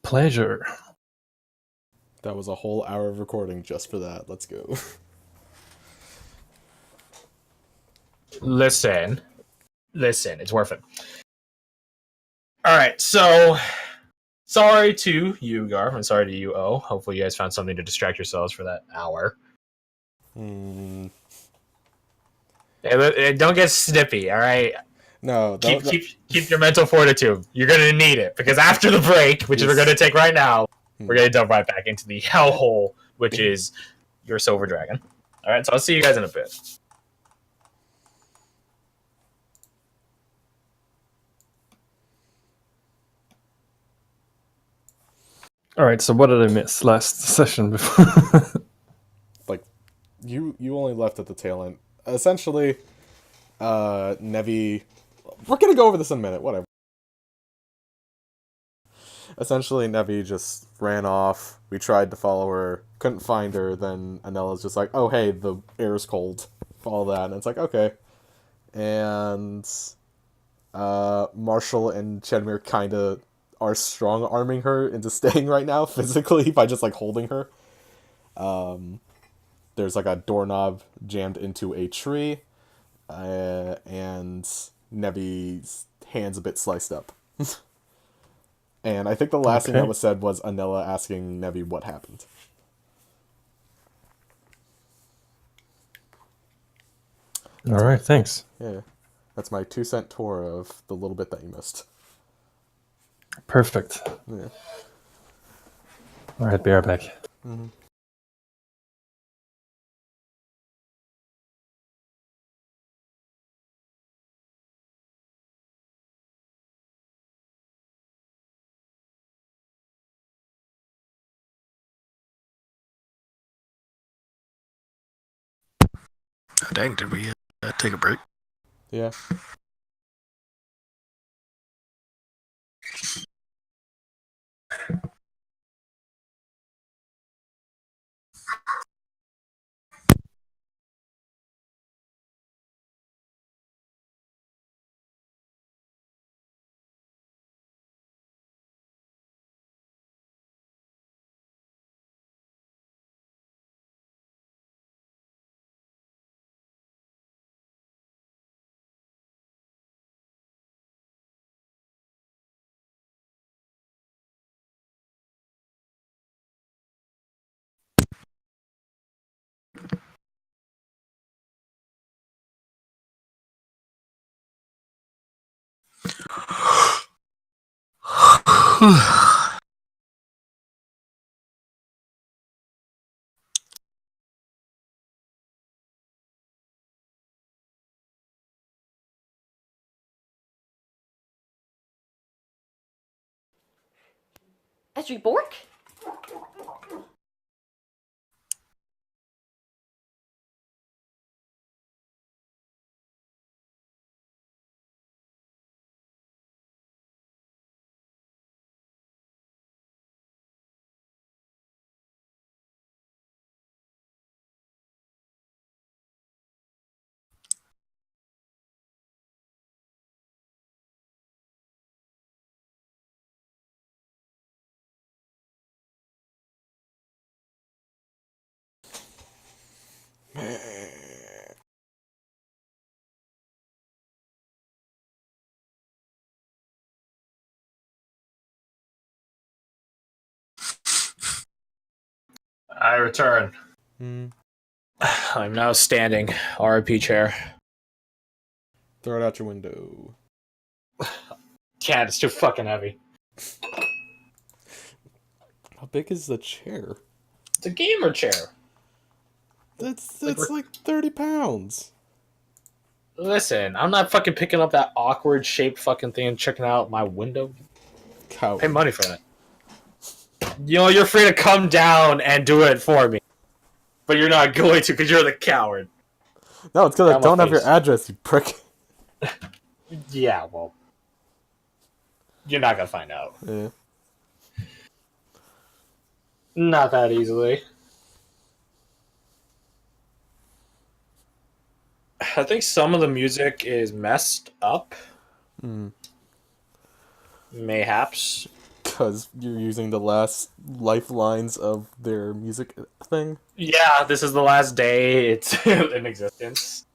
Pleasure. That was a whole hour of recording just for that. Let's go. Listen, it's worth it. All right, so sorry to you, Garth, and sorry to you, O. Hopefully, you guys found something to distract yourselves for that hour. Hmm. Don't get snippy, all right? No, Keep your mental fortitude. You're gonna need it because after the break, which we're gonna take right now, we're gonna jump right back into the hellhole, which is your silver dragon. All right, so I'll see you guys in a bit. All right, so what did I miss last session before? like, you only left at the tail end. Essentially, Nevi... We're gonna go over this in a minute, whatever. Essentially, Nevi just ran off. We tried to follow her, couldn't find her, then Anella's just like, oh hey, the air's cold. Follow that, and it's like, okay. And Marshall and Chedmere kinda are strong-arming her into staying right now, physically, by just, like, holding her. There's, like, a doorknob jammed into a tree, and Nevi's hand's a bit sliced up. And I think the last thing that was said was Anella asking Nevi what happened. All right, thanks. Yeah. That's my 2-cent tour of the little bit that you missed. Perfect. Yeah. All right, be right back. Mm-hmm. Dang, did we take a break? Yeah. Esri Bork? I return. I'm now standing. RIP chair. Throw it out your window. Can't. It's too fucking heavy. How big is the chair? It's a gamer chair. That's like 30 pounds. Listen, I'm not fucking picking up that awkward shaped fucking thing and checking out my window. Cow. Pay money for that. You know, you're free to come down and do it for me. But you're not going to because you're the coward. No, it's because I don't have your address, you prick. Yeah, well. You're not going to find out. Yeah. Not that easily. I think some of the music is messed up. Mayhaps. because you're using the last lifelines of their music thing. Yeah, this is the last day it's in existence.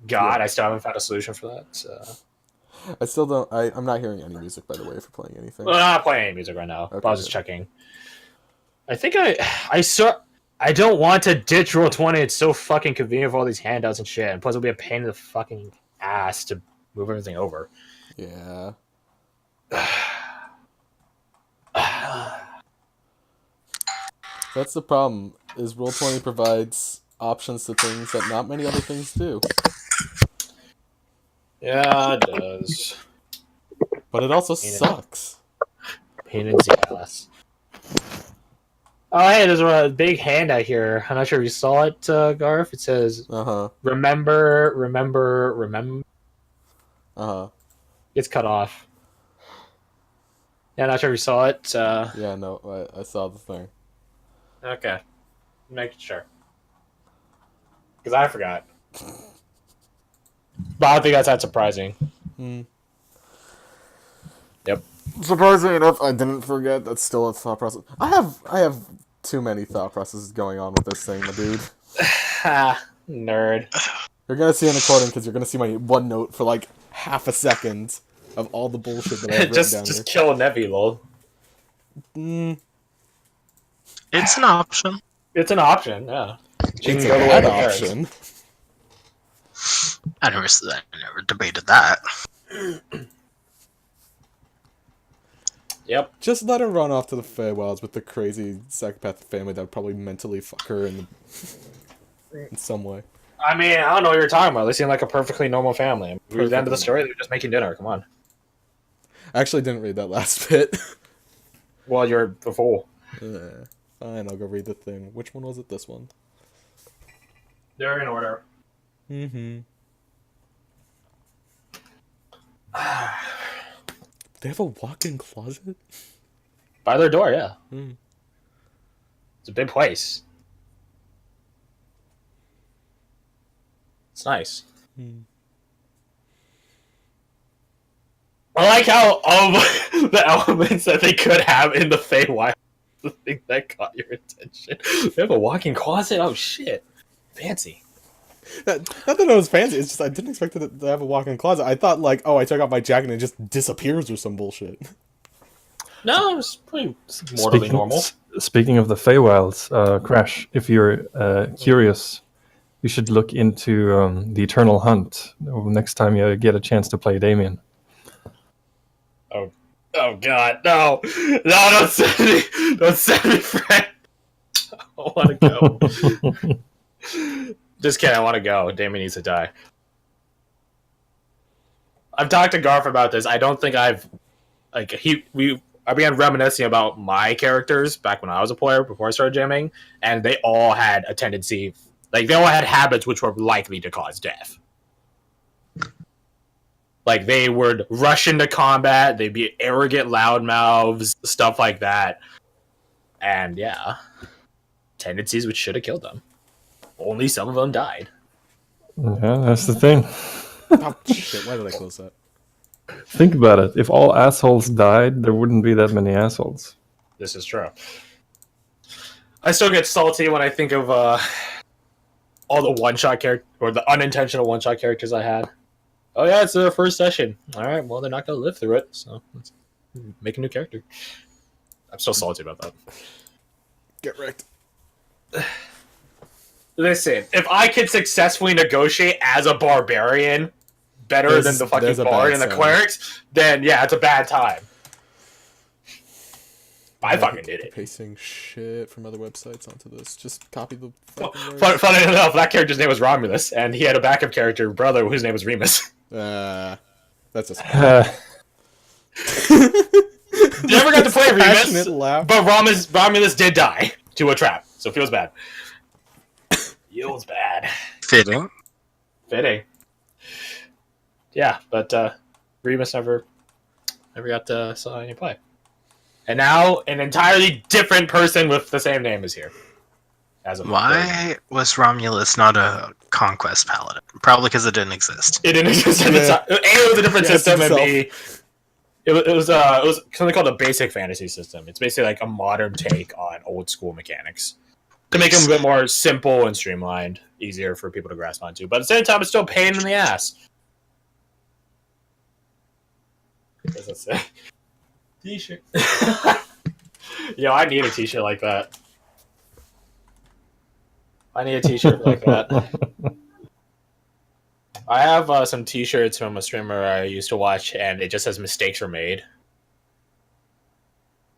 God, Yeah. I still haven't found a solution for that. So. I still don't. I'm not hearing any music, by the way, for playing anything. Well, I'm not playing any music right now. Okay, I was just good. checking. I think I don't want to ditch Roll20. It's so fucking convenient for all these handouts and shit. And plus, it'll be a pain in the fucking ass to move everything over. Yeah. That's the problem. Is Roll20 provides options to things that not many other things do. Yeah, it does. But it also Pain in- sucks. Pain in the ass. Oh, hey, there's a big handout here. I'm not sure if you saw it, Garth. It says, remember. It's cut off. Yeah, I'm not sure if you saw it. Yeah, no, I saw the thing. Okay. Making sure. Because I forgot. But I don't think that's that surprising. Yep. Surprisingly enough, I didn't forget. That's still a thought process. I have too many thought processes going on with this thing, my dude. Ha, nerd. You're gonna see an recording because you're gonna see my OneNote for like half a second of all the bullshit that I've written down just kill Nevi, lol. here. It's an option. It's an option, yeah. She It's can a go the way bad of her parents. option. I never debated that. Yep. Just let her run off to the Feywilds with the crazy psychopath family that would probably mentally fuck her in some way. I mean, I don't know what you're talking about. They seem like a perfectly normal family. At the end of the story, they're just making dinner. Come on. I actually didn't read that last bit. Well, you're a fool. Fine, I'll go read the thing. Which one was it? This one. They're in order. Mm-hmm. They have a walk-in closet? By their door, yeah. Hmm. It's a big place. It's nice. I like how all of the elements that they could have in the Feywild, the thing that caught your attention. They have a walk-in closet? Oh, shit. Fancy. Not that it was fancy, it's just I didn't expect it to have a walk-in closet. I thought, like, oh, I took off my jacket and it just disappears or some bullshit. No, it's pretty mortally normal. Speaking of the Feywilds, Crash, if you're curious, you should look into the Eternal Hunt next time you get a chance to play Damien. Oh God, no! No, don't send me! Don't send me, friend! I want to go. Just kidding, I want to go. Damien needs to die. I've talked to Garth about this. I don't think I've... I began reminiscing about my characters back when I was a player, before I started jamming, and they all had a tendency... Like, they all had habits which were likely to cause death. Like, they would rush into combat, they'd be arrogant loudmouths, stuff like that. And, yeah. Tendencies which should have killed them. Only some of them died. Yeah, that's the thing. Oh, shit, why did I close that? Think about it. If all assholes died, there wouldn't be that many assholes. This is true. I still get salty when I think of all the one-shot characters, or the unintentional one-shot characters I had. Oh yeah, it's their first session. Alright, well they're not going to live through it, so let's make a new character. I'm so salty about that. Get wrecked. Listen, if I could successfully negotiate as a barbarian better than the fucking bard and the clerics, then yeah, it's a bad time. I fucking did it. Pasting shit from other websites onto this. Just copy the Funny enough, that character's name was Romulus, and he had a backup character brother whose name was Remus. That's just... Never got to play Remus, laugh. but Romulus did die to a trap, so it feels bad. Feels bad. Fitting. Yeah, but Remus never got to saw any play. And now an entirely different person with the same name is here. Why was Romulus not a conquest paladin? Probably because it didn't exist. It didn't exist at the time. A, it was a different system, and B, it was something called a basic fantasy system. It's basically like a modern take on old school mechanics to make them a bit more simple and streamlined, easier for people to grasp onto. But at the same time, it's still a pain in the ass. What does that say? T-shirt. Yo, I need a T-shirt like that. I need a T-shirt like that. I have some T-shirts from a streamer I used to watch, and it just says "mistakes were made."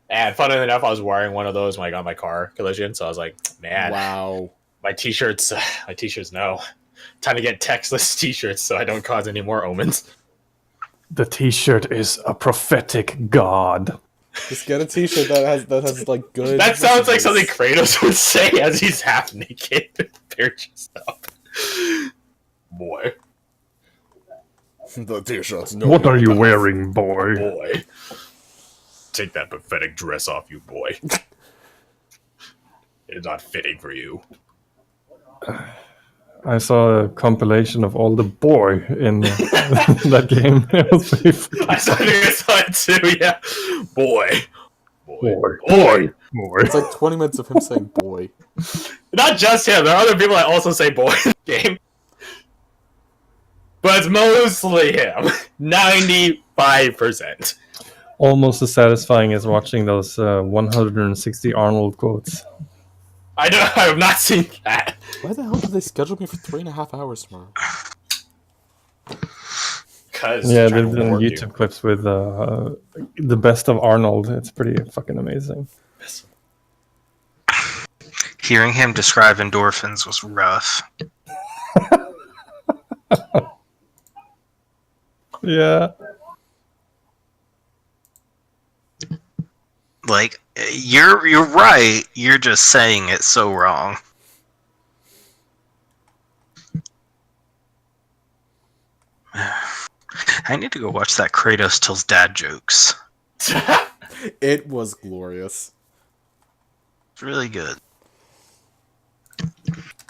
And funnily enough, I was wearing one of those when I got my car collision, so I was like, "Man, Wow. my T-shirts know. Time to get textless T-shirts so I don't cause any more omens." The T-shirt is a prophetic god. Just get a T-shirt that has like good. That sounds like messages. something Kratos would say as he's half naked. Bare chest up. Boy. The T-shirts. What are you wearing, boy? Boy. Take that pathetic dress off, you boy. It is not fitting for you. I saw a compilation of all the boy in that game. It was pretty funny. I saw it too, yeah. Boy. Boy. It's like 20 minutes of him saying "boy." Not just him, there are other people that also say boy in the game. But it's mostly him. 95%. Almost as satisfying as watching those 160 Arnold quotes. I have not seen that. Why the hell did they schedule me for 3.5 hours tomorrow? Because Yeah, they've done YouTube clips with the best of Arnold. It's pretty fucking amazing. Hearing him describe endorphins was rough. Yeah. Like, you're right. You're just saying it so wrong. I need to go watch that Kratos tells dad jokes. It was glorious. It's really good.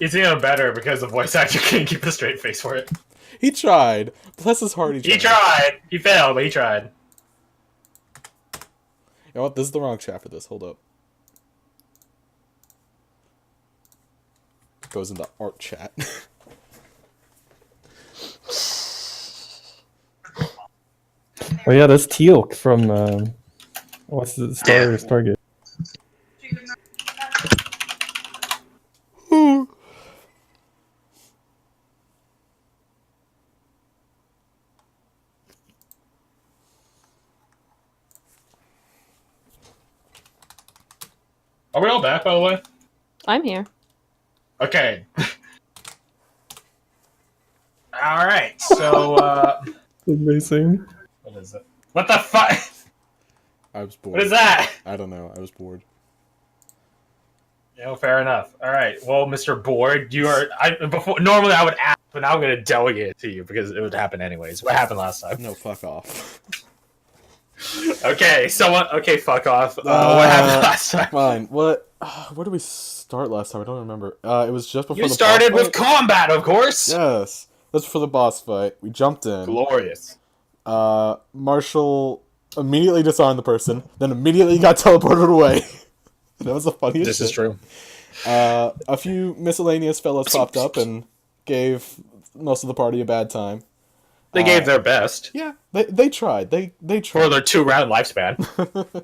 It's even better because the voice actor couldn't keep a straight face for it. He tried. Bless his heart, he tried. He tried. He failed, but he tried. You know what? This is the wrong chat for this. Hold up. Goes into art chat. Oh yeah, that's Teal'c from what's the Stargate? Are we all back, by the way? I'm here. Okay. Alright, so, Amazing. what is it? What the fuck? I was bored. What is that? I don't know. I was bored. Fair enough. Alright, well, Mr. Board, normally I would ask, but now I'm going to delegate it to you because it would happen anyways. What happened last time? No, fuck off. Okay, fuck off. What happened last time? Fine. What? Where did we start last time? I don't remember. It was just before You the started boss with fight? combat, of course! Yes. That's before the boss fight. We jumped in. Glorious. Marshall immediately disarmed the person, then immediately got teleported away. That was the funniest This shit. is true. A few miscellaneous fellas popped up and gave most of the party a bad time. They gave their best Yeah, they tried. They for tried. their 2-round lifespan.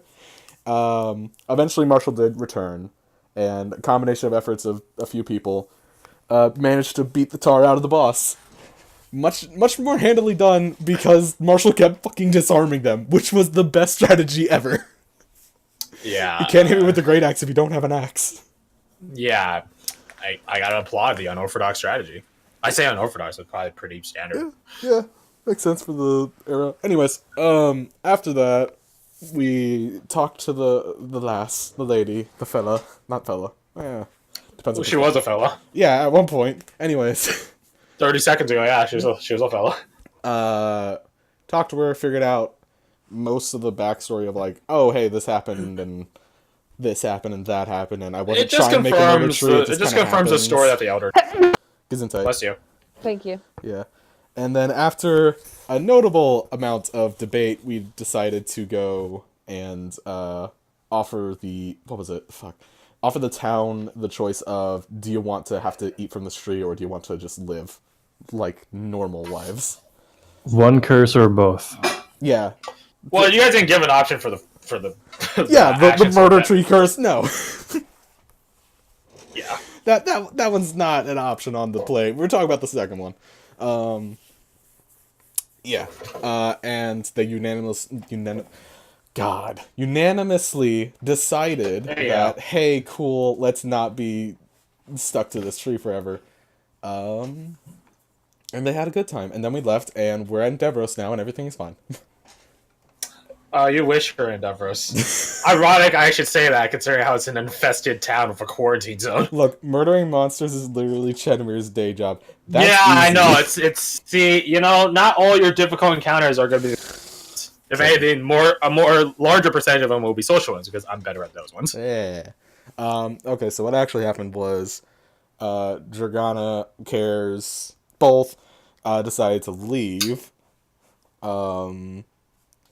Eventually, Marshall did return, and a combination of efforts of a few people managed to beat the tar out of the boss. Much more handily done because Marshall kept fucking disarming them, which was the best strategy ever. Yeah. You can't hit me with the great axe if you don't have an axe. Yeah. I gotta applaud the unorthodox strategy. I say unorthodox, it's probably pretty standard. Yeah, makes sense for the era. Anyways, after that, we talked to the lady, the fella, not fella. Yeah, depends. Well, she was a fella. Yeah, at one point. Anyways, 30 seconds ago, yeah, she was a fella. talked to her, figured out most of the backstory of like, oh hey, this happened and this happened and that happened, and I wasn't It just trying to make a murder confirms tree. it just confirms the story that the elder. Gesundheit. Bless you. Thank you. Yeah. And then after a notable amount of debate, we decided to go and offer the offer the town the choice of, do you want to have to eat from this tree, or do you want to just live like normal lives? One curse or both. Yeah. Well, you guys didn't give an option for the Yeah, the actions murder like that. tree curse. No. Yeah. That one's not an option on the play. We're talking about the second one. Yeah. And they unanimously decided There you that, go. hey, cool, let's not be stuck to this tree forever. And they had a good time. And then we left, and we're in Devros now, and everything's fine. You wish for Endeavoros. Ironic, I should say that, considering how it's an infested town with a quarantine zone. Look, murdering monsters is literally Chedemir's day job. That's yeah, I easy. know. It's see, you know, not all your difficult encounters are going to be. If anything, a more larger percentage of them will be social ones because I'm better at those ones. Yeah. Okay, so what actually happened was, Dragana, Cares, both, decided to leave.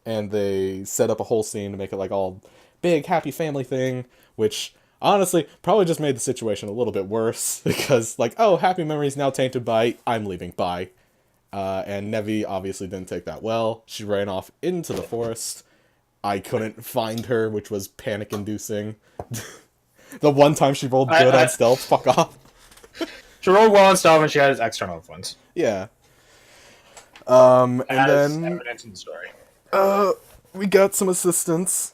And they set up a whole scene to make it like all big, happy family thing, which honestly probably just made the situation a little bit worse because, like, oh, happy memories now tainted by I'm leaving, bye. And Nevi obviously didn't take that well. She ran off into the forest. I couldn't find her, which was panic-inducing. The one time she rolled good on stealth, fuck off. She rolled well on stuff and she had his external influence. Yeah. And As then evidence in the story. we got some assistance.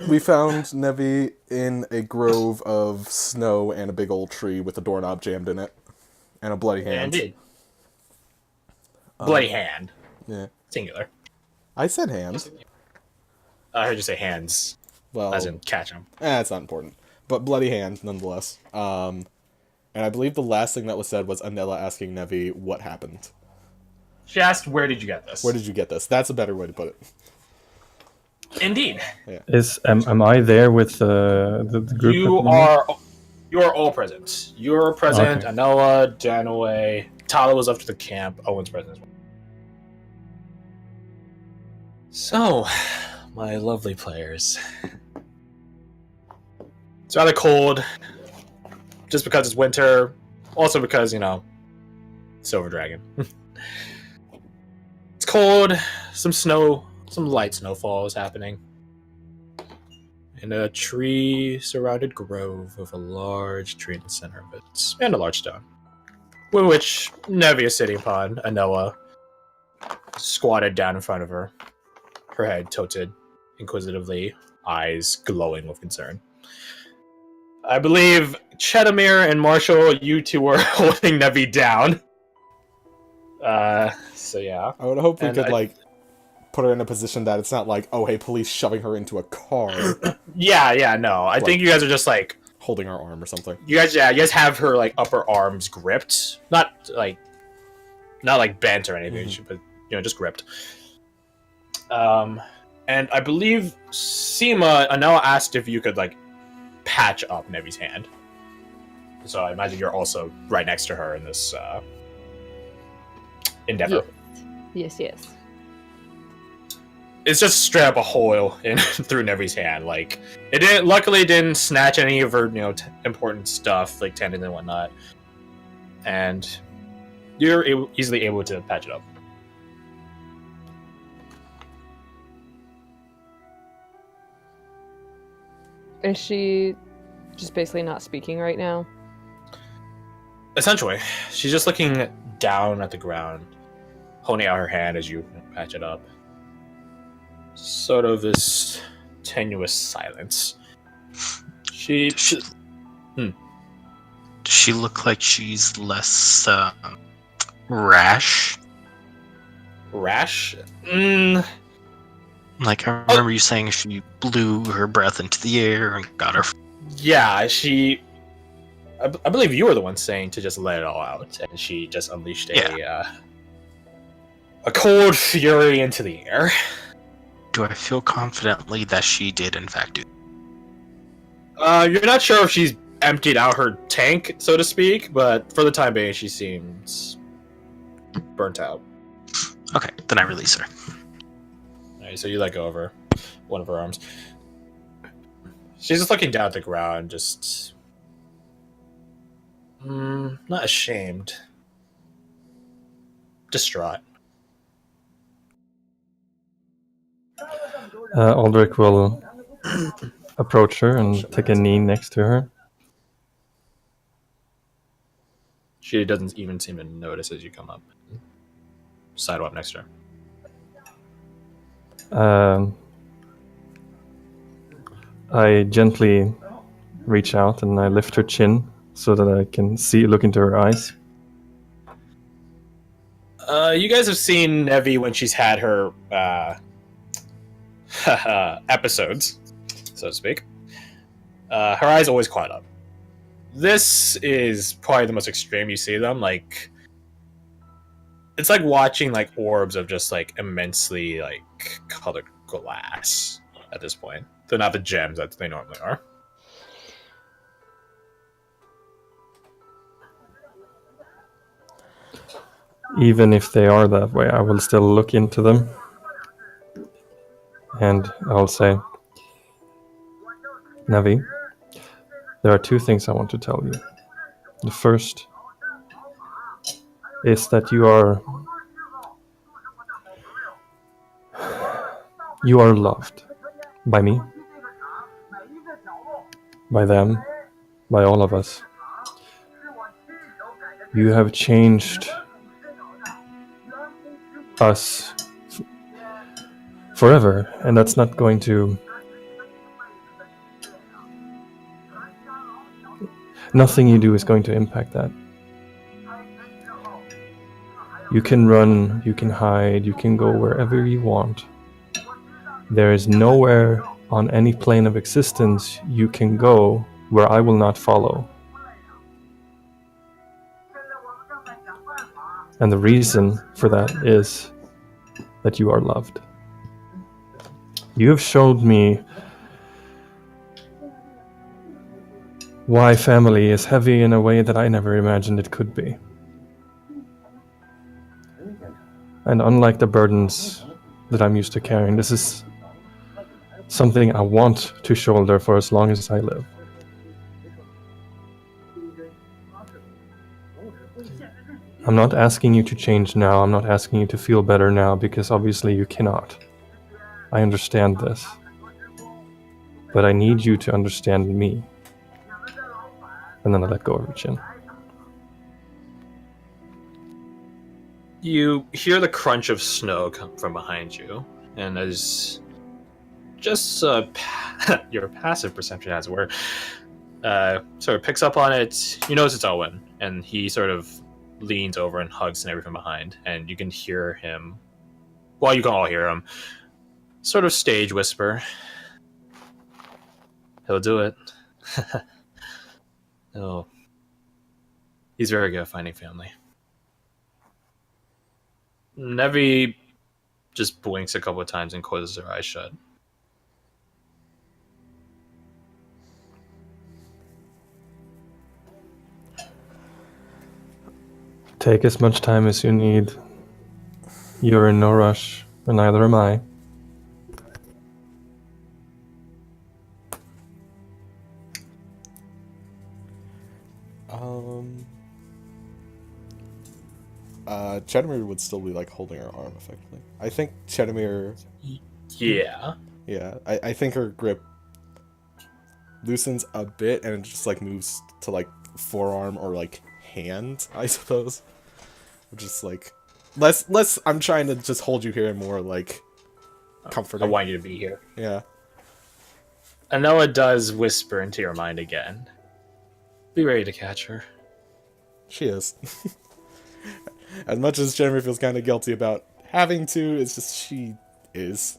We found Nevi in a grove of snow and a big old tree with a doorknob jammed in it. And a bloody hand. Indeed. Bloody hand. Yeah. Singular. I said hand. I heard you say hands, Well, as in catch them. it's not important. But bloody hand, nonetheless. And I believe the last thing that was said was Anella asking Nevi what happened. She asked, "Where did you get this?" Where did you get this? That's a better way to put it. Indeed. Am I there with the group? You are all present. You're present. Okay. Anella, Janaway, Tala was up to the camp. Owen's present as well. So, my lovely players. It's rather cold, just because it's winter. Also because, Silver Dragon. It's cold. Some snow. Some light snowfall is happening. In a tree-surrounded grove with a large tree in the center of it, and a large stone, with which Nevi is sitting upon. Anella squatted down in front of her, her head tilted inquisitively, eyes glowing with concern. I believe Chedamir and Marshall, you two were holding Nevi down. So yeah. I would hope we And could, put her in a position that it's not like, oh, hey, police shoving her into a car, Yeah, no. I think you guys are just holding her arm or something. you guys have her upper arms gripped, not bent or anything, but just gripped. And I believe Seema Anella asked if you could patch up Nevi's hand. So I imagine you're also right next to her in this endeavor. Yes. It's just straight up a hole in through Nevi's hand. Luckily it didn't snatch any of her important stuff like tendons and whatnot, and you're easily able to patch it up. Is she just basically not speaking right now? Essentially, she's just looking down at the ground, holding out her hand as you patch it up. Sort of this tenuous silence. Does she look like she's less rash? Rash? I remember you saying she blew her breath into the air and got her. Yeah, I believe you were the one saying to just let it all out, and she just unleashed a cold fury into the air. Do I feel confidently that she did in fact do? You're not sure if she's emptied out her tank, so to speak, but for the time being, she seems burnt out. Okay, then I release her. Alright, so you let go of her, one of her arms. She's just looking down at the ground, just not ashamed, distraught. Aldrich will approach her and take a knee next to her. She doesn't even seem to notice as you come up. Sidle up next to her. I gently reach out and I lift her chin so that I can look into her eyes. You guys have seen Nevi when she's had her episodes, so to speak. Her eyes always cloud up. This is probably the most extreme you see them. Like, it's like watching like orbs of just like immensely like colored glass at this point. They're not the gems that they normally are. Even if they are that way, I will still look into them. And I'll say, Navi, there are two things I want to tell you. The first is that you are loved by me, by them, by all of us. You have changed us forever, and that's not going to... Nothing you do is going to impact that. You can run, you can hide, you can go wherever you want. There is nowhere on any plane of existence you can go where I will not follow. And the reason for that is that you are loved. You have showed me why family is heavy in a way that I never imagined it could be. And unlike the burdens that I'm used to carrying, this is something I want to shoulder for as long as I live. I'm not asking you to change now, I'm not asking you to feel better now, because obviously you cannot. I understand this. But I need you to understand me. And then I let go of her chin. You hear the crunch of snow come from behind you, and as just your passive perception, as it were, sort of picks up on it. You notice it's Owen, and he sort of leans over and hugs Nevi from behind, and you can hear him, well, you can all hear him, sort of stage whisper, "He'll do it." Oh, he's very good at finding family. Nevi just blinks a couple of times and closes her eyes shut. Take as much time as you need. You're in no rush, and neither am I. Chedamir would still be like holding her arm effectively. I think Chedamir. Yeah. Yeah, I think her grip loosens a bit and it just like moves to like forearm or like hand, I suppose. Just like less. I'm trying to just hold you here and more like comforting. I want you to be here. Yeah. Anella does whisper into your mind again. Be ready to catch her. She is. As much as Jeremy feels kind of guilty about having to, it's just she is.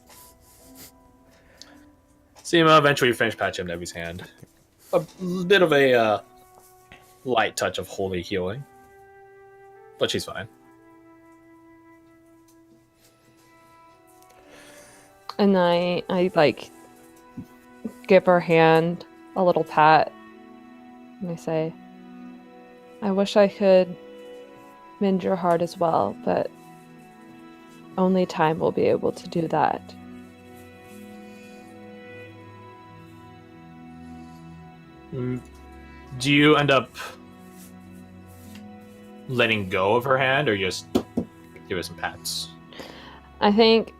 Seema eventually finish patching up Nevi's hand. A bit of a light touch of holy healing. But she's fine. And I like give her hand a little pat, and I say, "I wish I could mend your heart as well, but Only time will be able to do that. Do you end up letting go of her hand, or just give it some pats? I think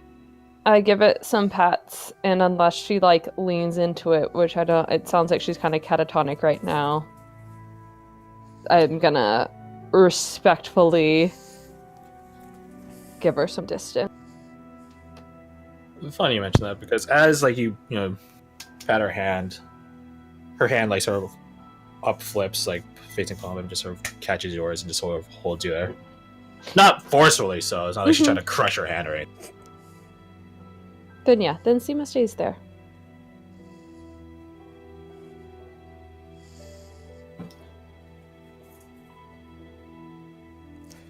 I give it some pats, and unless she like leans into it, which I don't, it sounds like she's kind of catatonic right now, I'm gonna respectfully give her some distance. Funny you mention that, because as like you pat her hand like sort of up flips, like facing palm, and just sort of catches yours and just sort of holds you there. Not forcefully, so it's not like she's trying to crush her hand or anything. Then Seema stays there.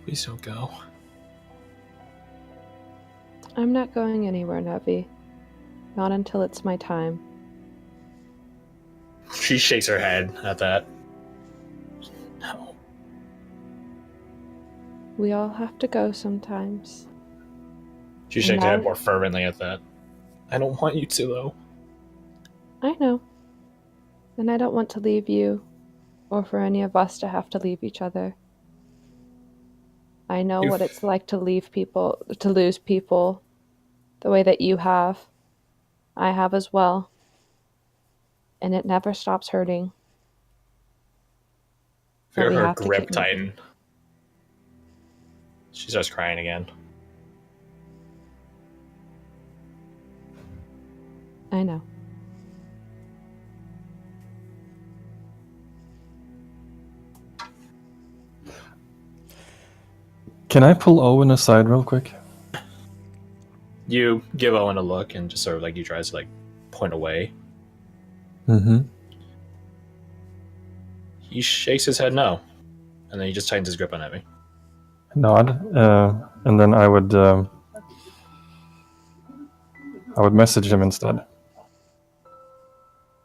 Please don't go. I'm not going anywhere, Nevi. Not until it's my time. She shakes her head at that. No. We all have to go sometimes. She shakes her head more fervently at that. I don't want you to, though. I know. And I don't want to leave you, or for any of us to have to leave each other. I know what it's like to lose people the way that you have. I have as well. And it never stops hurting. Feel her grip tighten. She starts crying again. I know. Can I pull Owen aside real quick? You give Owen a look and just sort of like he tries to like point away. Mm-hmm. He shakes his head no, and then he just tightens his grip on Evie. Nod, and then I would message him instead.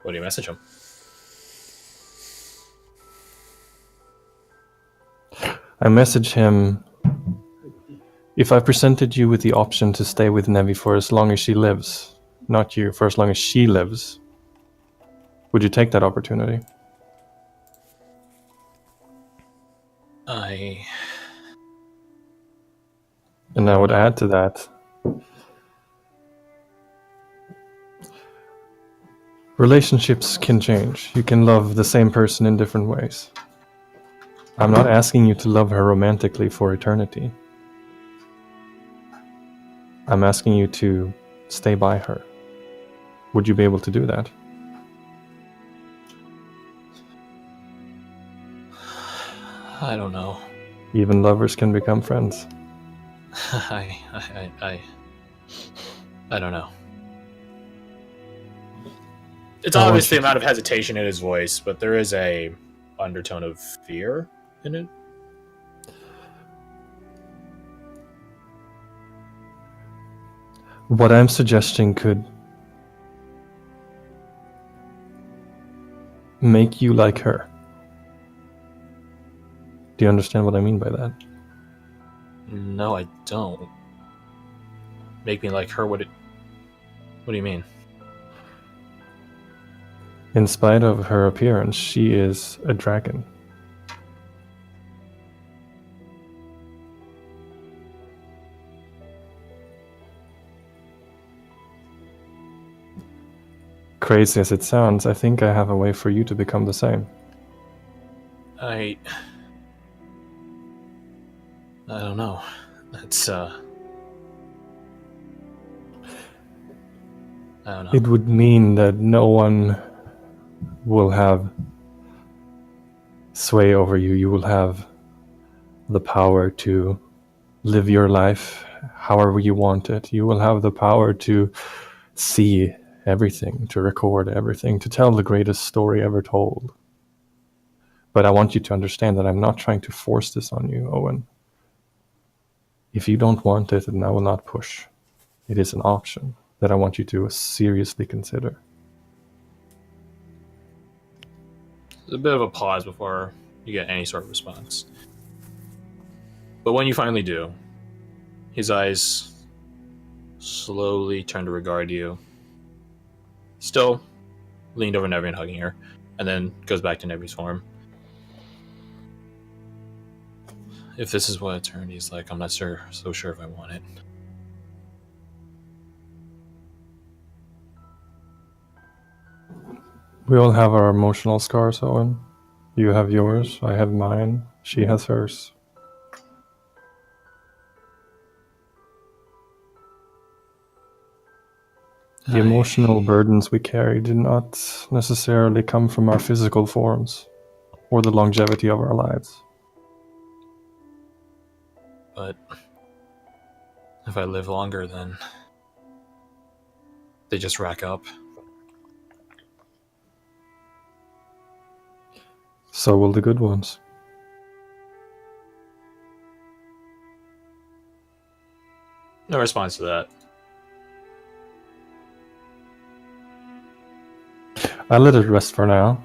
What do you message him? I message him, if I presented you with the option to stay with Nevi for as long as she lives, not you, for as long as she lives, would you take that opportunity? And I would add to that, relationships can change. You can love the same person in different ways. I'm not asking you to love her romantically for eternity. I'm asking you to stay by her. Would you be able to do that? I don't know. Even lovers can become friends. I don't know. It's obvious the amount of hesitation in his voice, but there is a undertone of fear in it. What I'm suggesting could make you like her. Do you understand what I mean by that? No, I don't. Make me like her? What do you mean? In spite of her appearance, she is a dragon. Crazy as it sounds, I think I have a way for you to become the same. I don't know. That's I don't know. It would mean that no one will have sway over you. You will have the power to live your life however you want it. You will have the power to see everything, to record everything, to tell the greatest story ever told. But I want you to understand that I'm not trying to force this on you, Owen. If you don't want it, then I will not push. It is an option that I want you to seriously consider. There's a bit of a pause before you get any sort of response. But when you finally do, his eyes slowly turn to regard you. Still leaned over Nevi and hugging her, and then goes back to Nevi's form. If this is what eternity is like, I'm not so sure if I want it. We all have our emotional scars, Owen. You have yours, I have mine, she has hers. The emotional burdens we carry do not necessarily come from our physical forms or the longevity of our lives. But if I live longer, then they just rack up. So will the good ones. No response to that. I let it rest for now.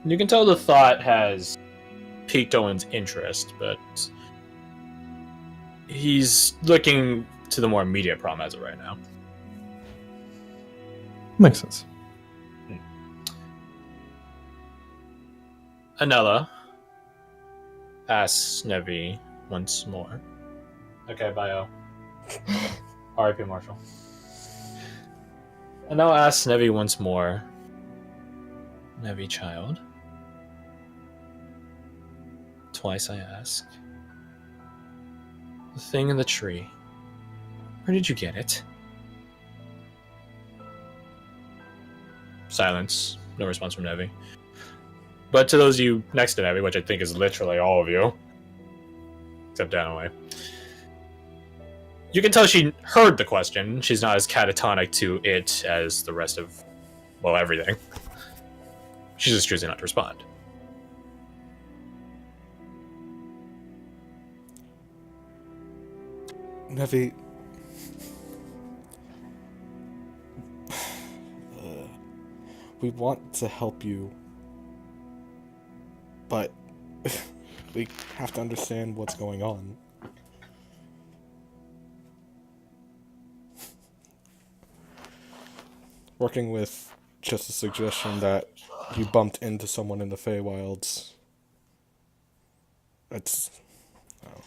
You can tell the thought has piqued Owen's interest, but he's looking to the more immediate problem as of right now. Makes sense. Anella asks Nevi once more. Okay, bio. R.I.P. Marshall. Anella asks Nevi once more. Nevi, child. Twice I ask. The thing in the tree. Where did you get it? Silence. No response from Nevi. But to those of you next to Nevi, which I think is literally all of you, except Danaway, you can tell she heard the question. She's not as catatonic to it as the rest of, well, everything. She's just choosing not to respond. Nevi, we want to help you, but we have to understand what's going on. Working with just a suggestion that you bumped into someone in the Feywilds. It's... Oh.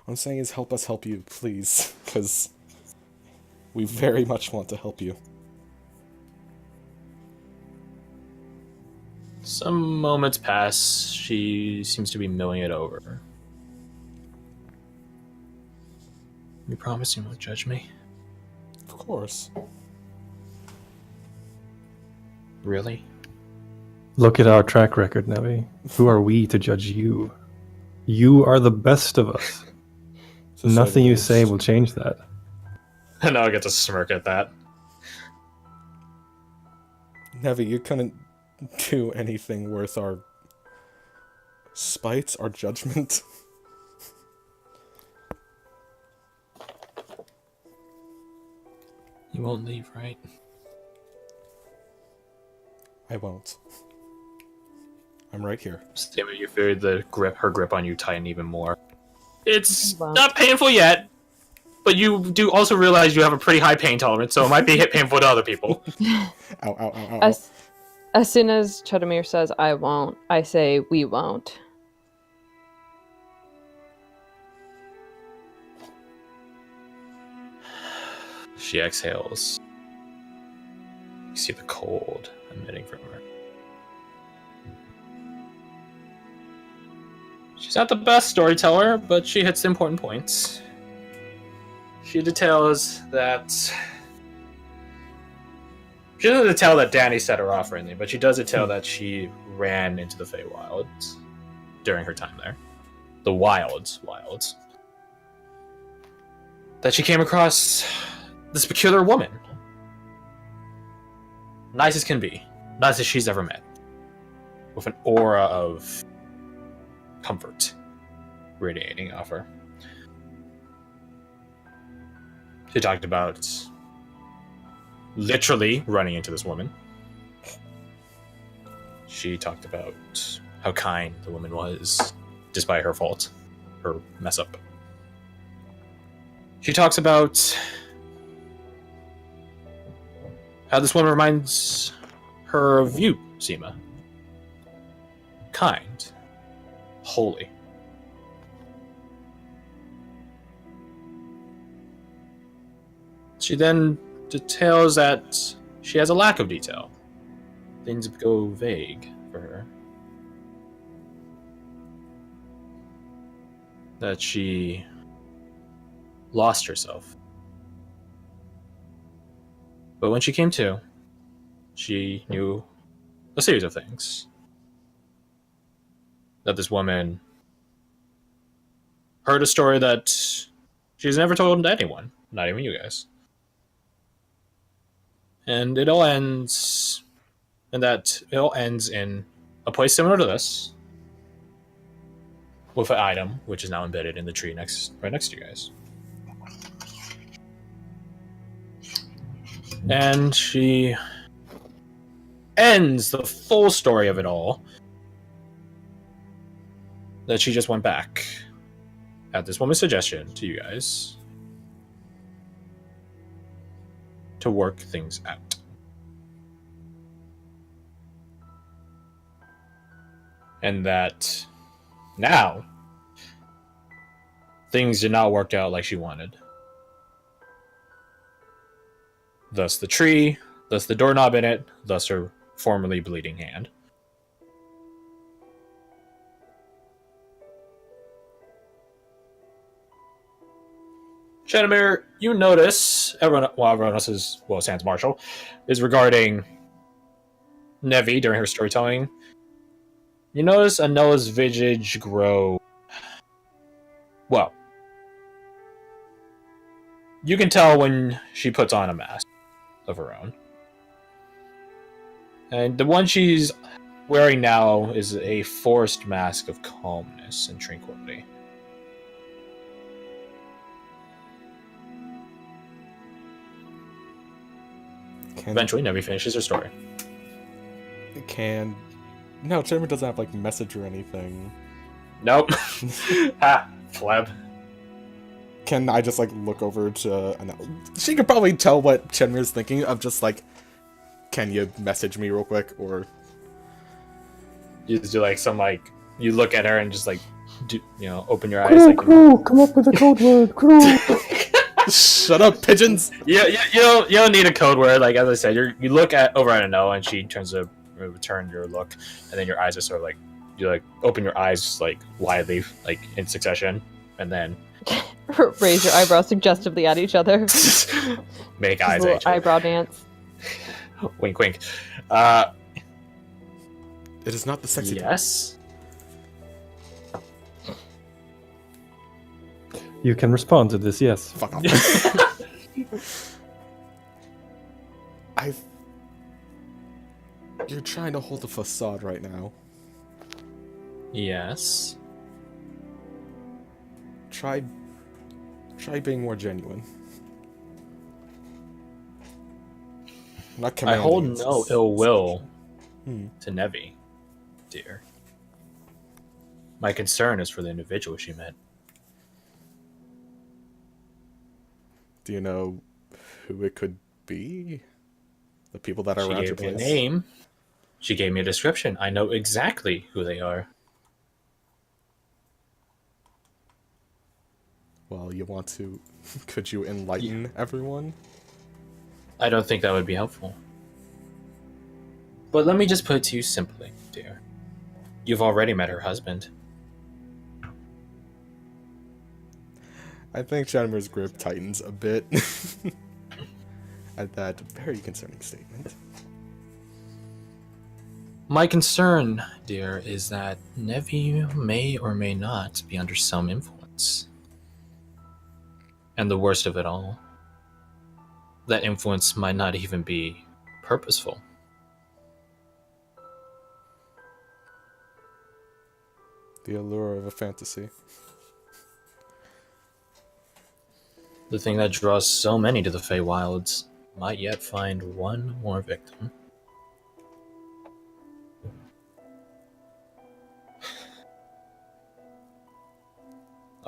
What I'm saying is help us help you, please, because we very much want to help you. Some moments pass. She seems to be milling it over. You promise you won't judge me? Of course. Really? Look at our track record, Nevi. Who are we to judge you? You are the best of us. Nothing you say will change that. And now I get to smirk at that. Nevi, you couldn't do anything worth our spite, our judgment. You won't leave, right? I won't. I'm right here. Stamina, you feel her grip on you tighten even more. It's Wow. not painful yet, but you do also realize you have a pretty high pain tolerance, so it might be painful to other people. Ow, ow, ow, ow, ow. As soon as Chetamir says, I won't, I say, we won't. She exhales. You see the cold emitting from her. She's not the best storyteller, but she hits the important points. She details that... She doesn't detail that Danny set her off or anything, but she does detail that she ran into the Feywilds during her time there. The wilds. That she came across this peculiar woman. Nice as can be. Nice as she's ever met. With an aura of comfort radiating off her. She talked about literally running into this woman. she talked about how kind the woman was, despite her fault, her mess up. She talks about how this woman reminds her of you, Seema. Kind. Holy. She then details that she has a lack of detail. Things go vague for her. That she lost herself. But when she came to, she knew a series of things. That this woman heard a story that she's never told to anyone, not even you guys. And it all ends in a place similar to this, with an item which is now embedded in the tree right next to you guys. And she ends the full story of it all that she just went back at this woman's suggestion to you guys to work things out. And that now things did not work out like she wanted. Thus the tree, thus the doorknob in it, thus her formerly bleeding hand. Shadowmere, you notice everyone else is, sans Marshall, is regarding Nevi during her storytelling. You notice Anella's visage grow. Well, you can tell when she puts on a mask of her own. And the one she's wearing now is a forced mask of calmness and tranquility. Eventually, Nevi finishes her story. No, Chairman doesn't have, like, message or anything. Nope. Ha, pleb. Can I just, like, look over to Anella? She could probably tell what Chenmir's thinking of just, like, can you message me real quick, or... You just do, like, some, like... You look at her and just, like, open your eyes. Crew, come up with a code word, crew! Shut up, pigeons! You don't need a code word. Like, as I said, you look over at Anella and she turns to return your look, and then your eyes are sort of like, you like open your eyes like widely, like in succession, and then raise your eyebrows suggestively at each other. make eyes little at each other. eyebrow dance. Wink, wink. It is not the sexy. Yes. You can respond to this, yes. Fuck off. You're trying to hold a facade right now. Yes. Try being more genuine. Not I commanding. hold no ill will Hmm. to Nevi, dear. My concern is for the individual she met. Do you know who it could be? The people that are She around your gave me a place? name. She gave me a description. I know exactly who they are. Well, you want to... Could you enlighten everyone? I don't think that would be helpful. But let me just put it to you simply, dear. You've already met her husband. I think Shadowmere's grip tightens a bit at that very concerning statement. My concern, dear, is that Nevi may or may not be under some influence. And the worst of it all, that influence might not even be purposeful. The allure of a fantasy. The thing that draws so many to the Feywilds might yet find one more victim.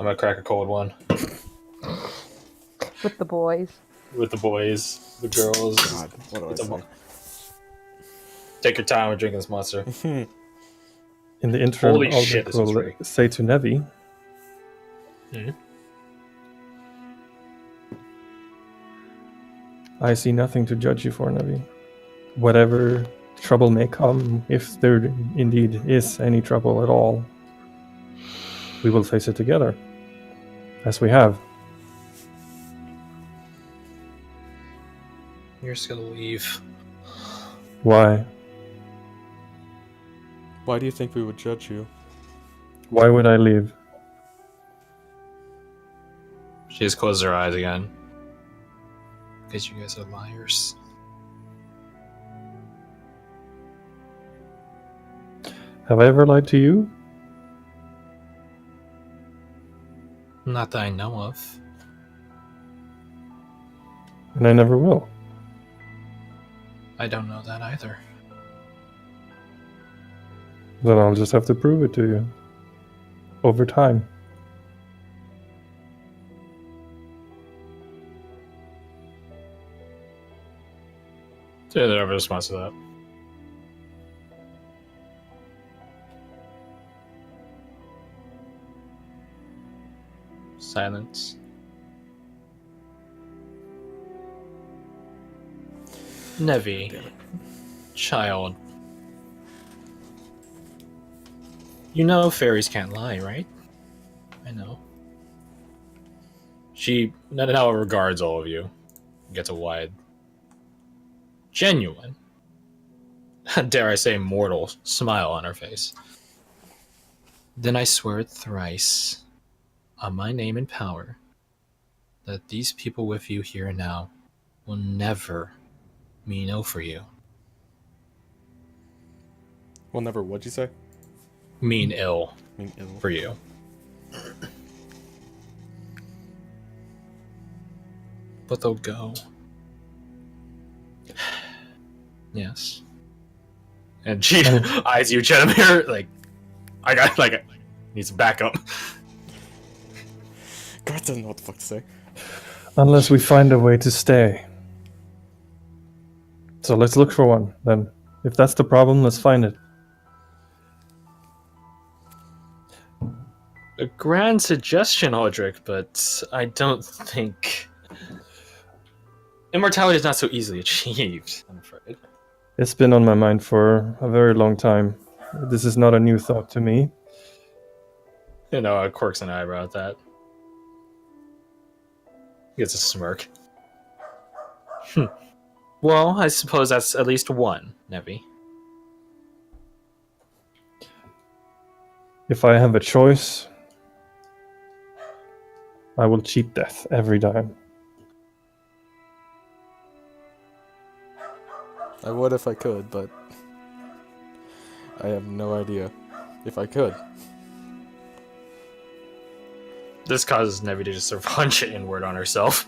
I'm gonna crack a cold one With the boys. with the boys, the girls. God, what do I It's a say? mo- Take your time with drinking this monster. In the interim, Holy shit, Aldrich this one's will free. say to Nevi, Mhm. I see nothing to judge you for, Nevi. Whatever trouble may come, if there indeed is any trouble at all, we will face it together, as we have. You're just gonna leave. Why? Why do you think we would judge you? Why would I leave? She just closes her eyes again. Because you guys are liars. Have I ever lied to you? Not that I know of. And I never will. I don't know that either. Then I'll just have to prove it to you. Over time. Yeah, they never responds to that. Silence. Nevi, child. You know fairies can't lie, right? I know. She now regards all of you. Gets a wide, genuine, dare I say mortal, smile on her face. Then I swear it thrice, on my name and power, that these people with you here and now will never mean ill for you. Well, never. What'd you say? Mean ill I mean, ill. for you. But they'll go. Yes. And she eyes you, Chetamir, like, I got, like, need some backup. God doesn't know what the fuck to say. Unless we find a way to stay. So let's look for one, then. If that's the problem, let's find it. A grand suggestion, Aldrich, but I don't think... Immortality is not so easily achieved, I'm afraid. It's been on my mind for a very long time. This is not a new thought to me. You know, quirks an eyebrow at that. He gets a smirk. Well, I suppose that's at least one, Nevi. If I have a choice, I will cheat death every time. I would if I could, but I have no idea if I could. This causes Nevi to just sort of hunch inward on herself.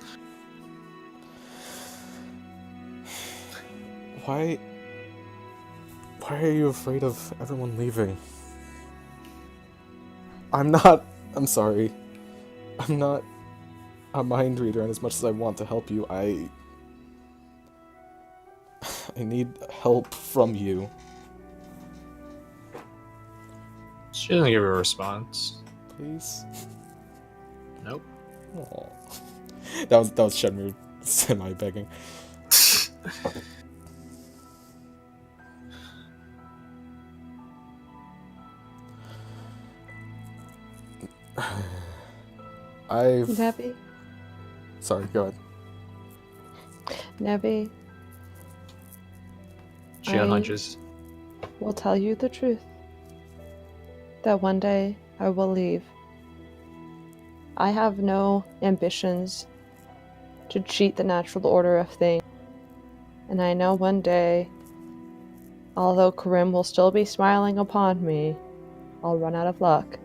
Why are you afraid of everyone leaving? I'm sorry. I'm not a mind reader, and as much as I want to help you, I need help from you. She doesn't give a response. Please? Nope. Aw. That was Shenmue semi-begging. Nevi, Sorry, go ahead. Nevi, She I- unhunches. will tell you the truth. That one day I will leave. I have no ambitions to cheat the natural order of things. And I know one day, although Karim will still be smiling upon me, I'll run out of luck.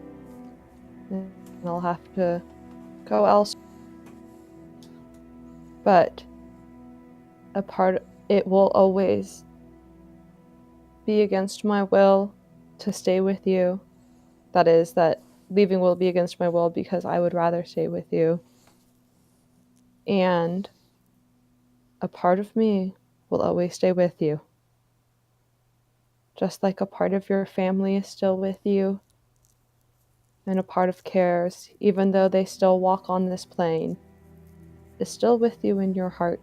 And I'll have to go elsewhere. But it will always be against my will to stay with you. That is, that leaving will be against my will because I would rather stay with you. And a part of me will always stay with you. Just like a part of your family is still with you, and a part of Cares, even though they still walk on this plane, is still with you in your heart.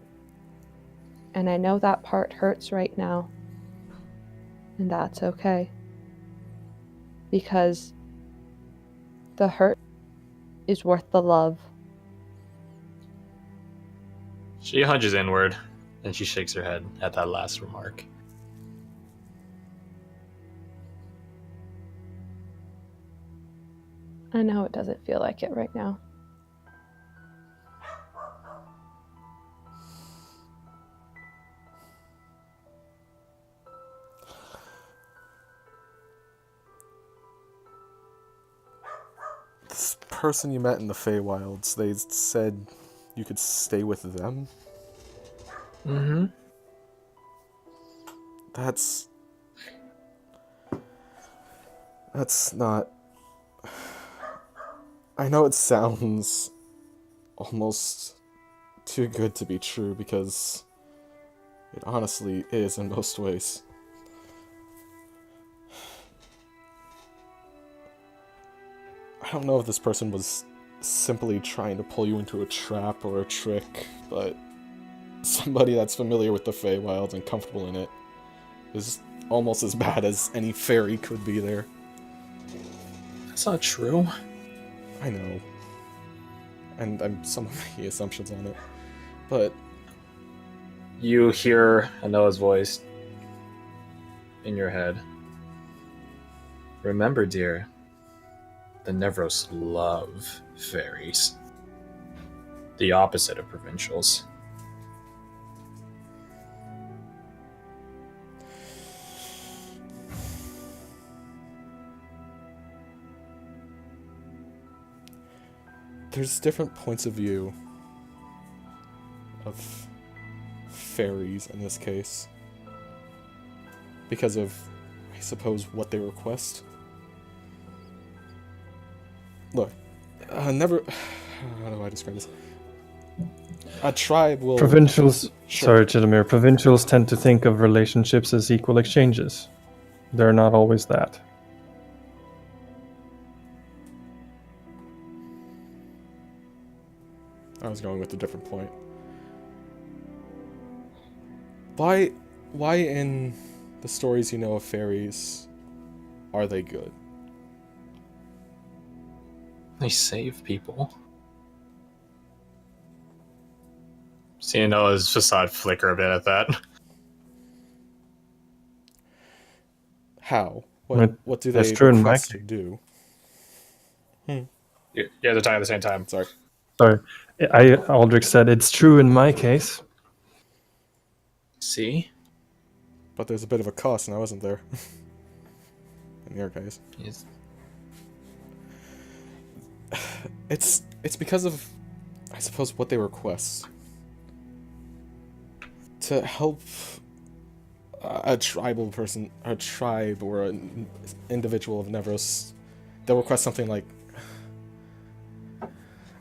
And I know that part hurts right now. And that's okay. Because the hurt is worth the love. She hunches inward, and she shakes her head at that last remark. I know it doesn't feel like it right now. This person you met in the Feywilds, they said you could stay with them? Mm-hmm. That's not... I know it sounds almost too good to be true, because it honestly is in most ways. I don't know if this person was simply trying to pull you into a trap or a trick, but somebody that's familiar with the Feywild and comfortable in it is almost as bad as any fairy could be there. That's not true. I know. And I'm some of the assumptions on it. But You hear Anoa's voice in your head. Remember, dear, the Nevros love fairies. The opposite of provincials. there's different points of view of fairies in this case. Because of, I suppose, what they request. Look, never... How do I describe this? A tribe will... Provincials, Sure. sorry, Chidamir, provincials tend to think of relationships as equal exchanges. They're not always that. I was going with a different point. Why in the stories you know of fairies are they good? They save people. See Anoa's facade flicker a bit at that. How? Right. What do That's they true in my request to case. do? Yeah, they're talking at the same time. Sorry. Sorry, Aldrich said it's true in my case. See? But there's a bit of a cost and I wasn't there. In your case. Yes. It's because of, I suppose, what they request. To help a tribal person, a tribe, or an individual of Nevros, they'll request something like,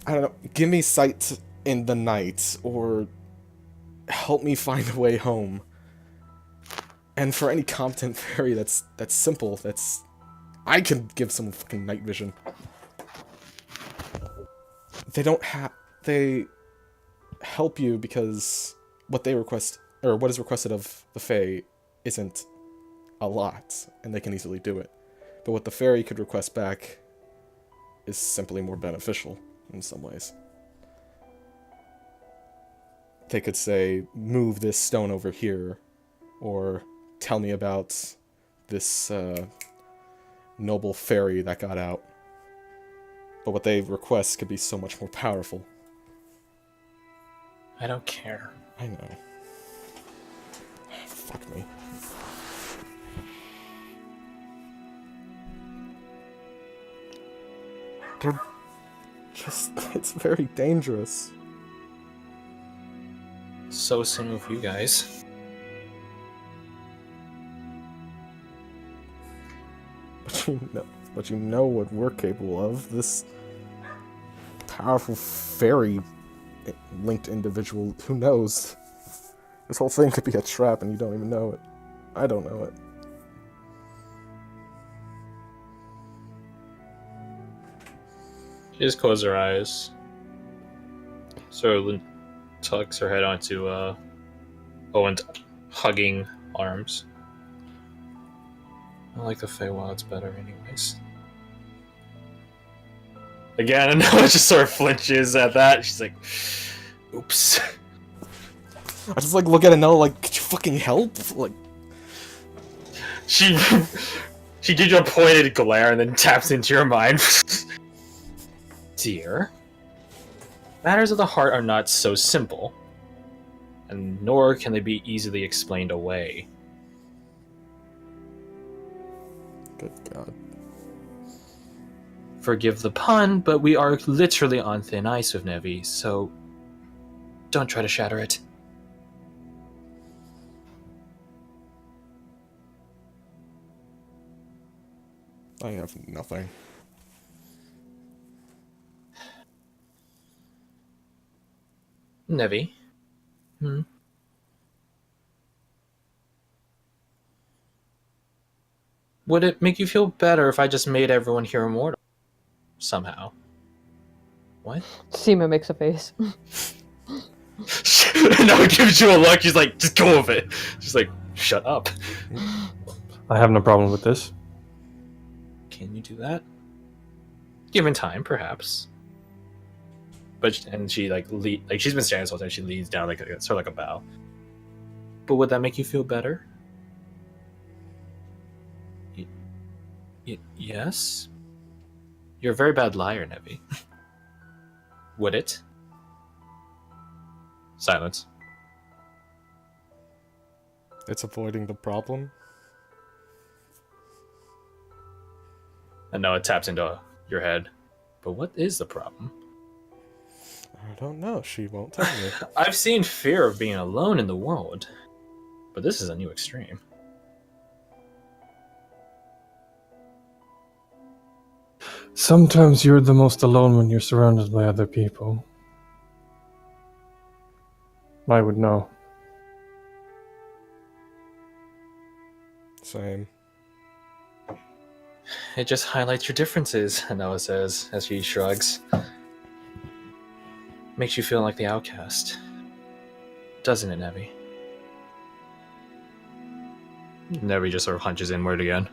I don't know, give me sight in the night, or help me find a way home. And for any competent fairy, that's simple. I can give someone fucking night vision. They help you because what they request, or what is requested of the Fae, isn't a lot, and they can easily do it. But what the fairy could request back is simply more beneficial in some ways. They could say, move this stone over here, or tell me about this noble fairy that got out. But what they request could be so much more powerful. I don't care. I know. Fuck me. They're just... It's very dangerous. So same with you guys. But you know what we're capable of. This powerful fairy linked individual, who knows? This whole thing could be a trap and you don't even know it. I don't know it. She just closes her eyes. So tucks her head onto Owen's hugging arms. I like the Feywild's better anyways. Again, and Noah just sort of flinches at that. She's like, oops. I just like look at Anella like, could you fucking help? Like, She gives you a pointed glare and then taps into your mind. Dear, matters of the heart are not so simple, and nor can they be easily explained away. good God. Forgive the pun, but we are literally on thin ice with Nevi, so don't try to shatter it. I have nothing. Nevi? Would it make you feel better if I just made everyone here immortal? Somehow. What? Seema makes a face. No, it gives you a look. She's like, just go with it. She's like, shut up. I have no problem with this. Can you do that? Given time, perhaps. But and she like she's been standing this whole time. She leans down like sort of like a bow. But would that make you feel better? Yes. You're a very bad liar, Nevi. Would it? Silence. It's avoiding the problem. And now it taps into your head. But what is the problem? I don't know. She won't tell me. I've seen fear of being alone in the world, but this is a new extreme. Sometimes you're the most alone when you're surrounded by other people. I would know. Same. It just highlights your differences, Noah says as she shrugs. Makes you feel like the outcast. Doesn't it, Nevi? Nevi just sort of hunches inward again.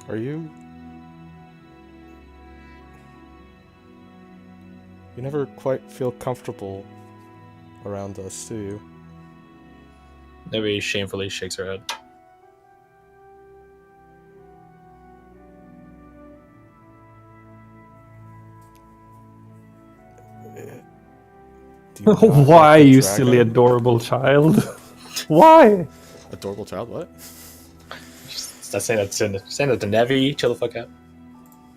Are you... You never quite feel comfortable around us, do you? Nevi shamefully shakes her head. Do you not Why, like the you dragon? silly, adorable child? Why? Adorable child, what? Stop saying that to Nevi. Chill the fuck out.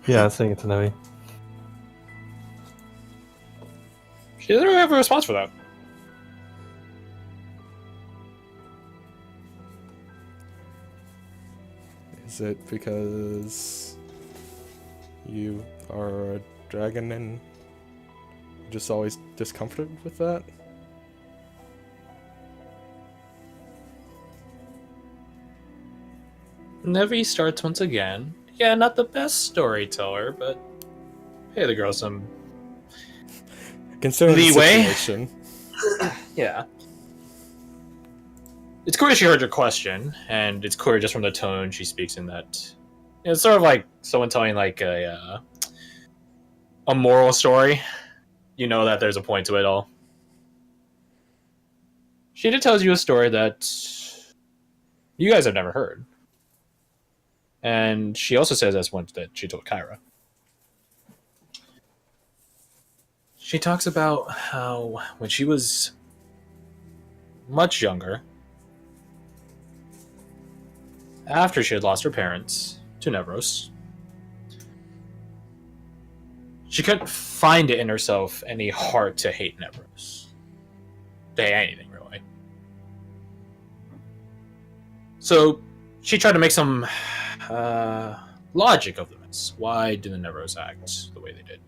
Yeah, saying it to Nevi. She doesn't really have a response for that. Is it because you are a dragon and you're just always discomforted with that? Nevi starts once again. Yeah, not the best storyteller, but pay the girl some Considering leeway. the situation. Yeah. It's clear she heard your question, and it's clear just from the tone she speaks in that. It's sort of like someone telling like a moral story. You know that there's a point to it all. She did tells you a story that you guys have never heard. And she also says that's one that she told Kyra. She talks about how when she was much younger, after she had lost her parents to Nevros, she couldn't find it in herself any heart to hate Nevros. To hate anything, really. So she tried to make some logic of the events. Why did the Neveros act the way they did?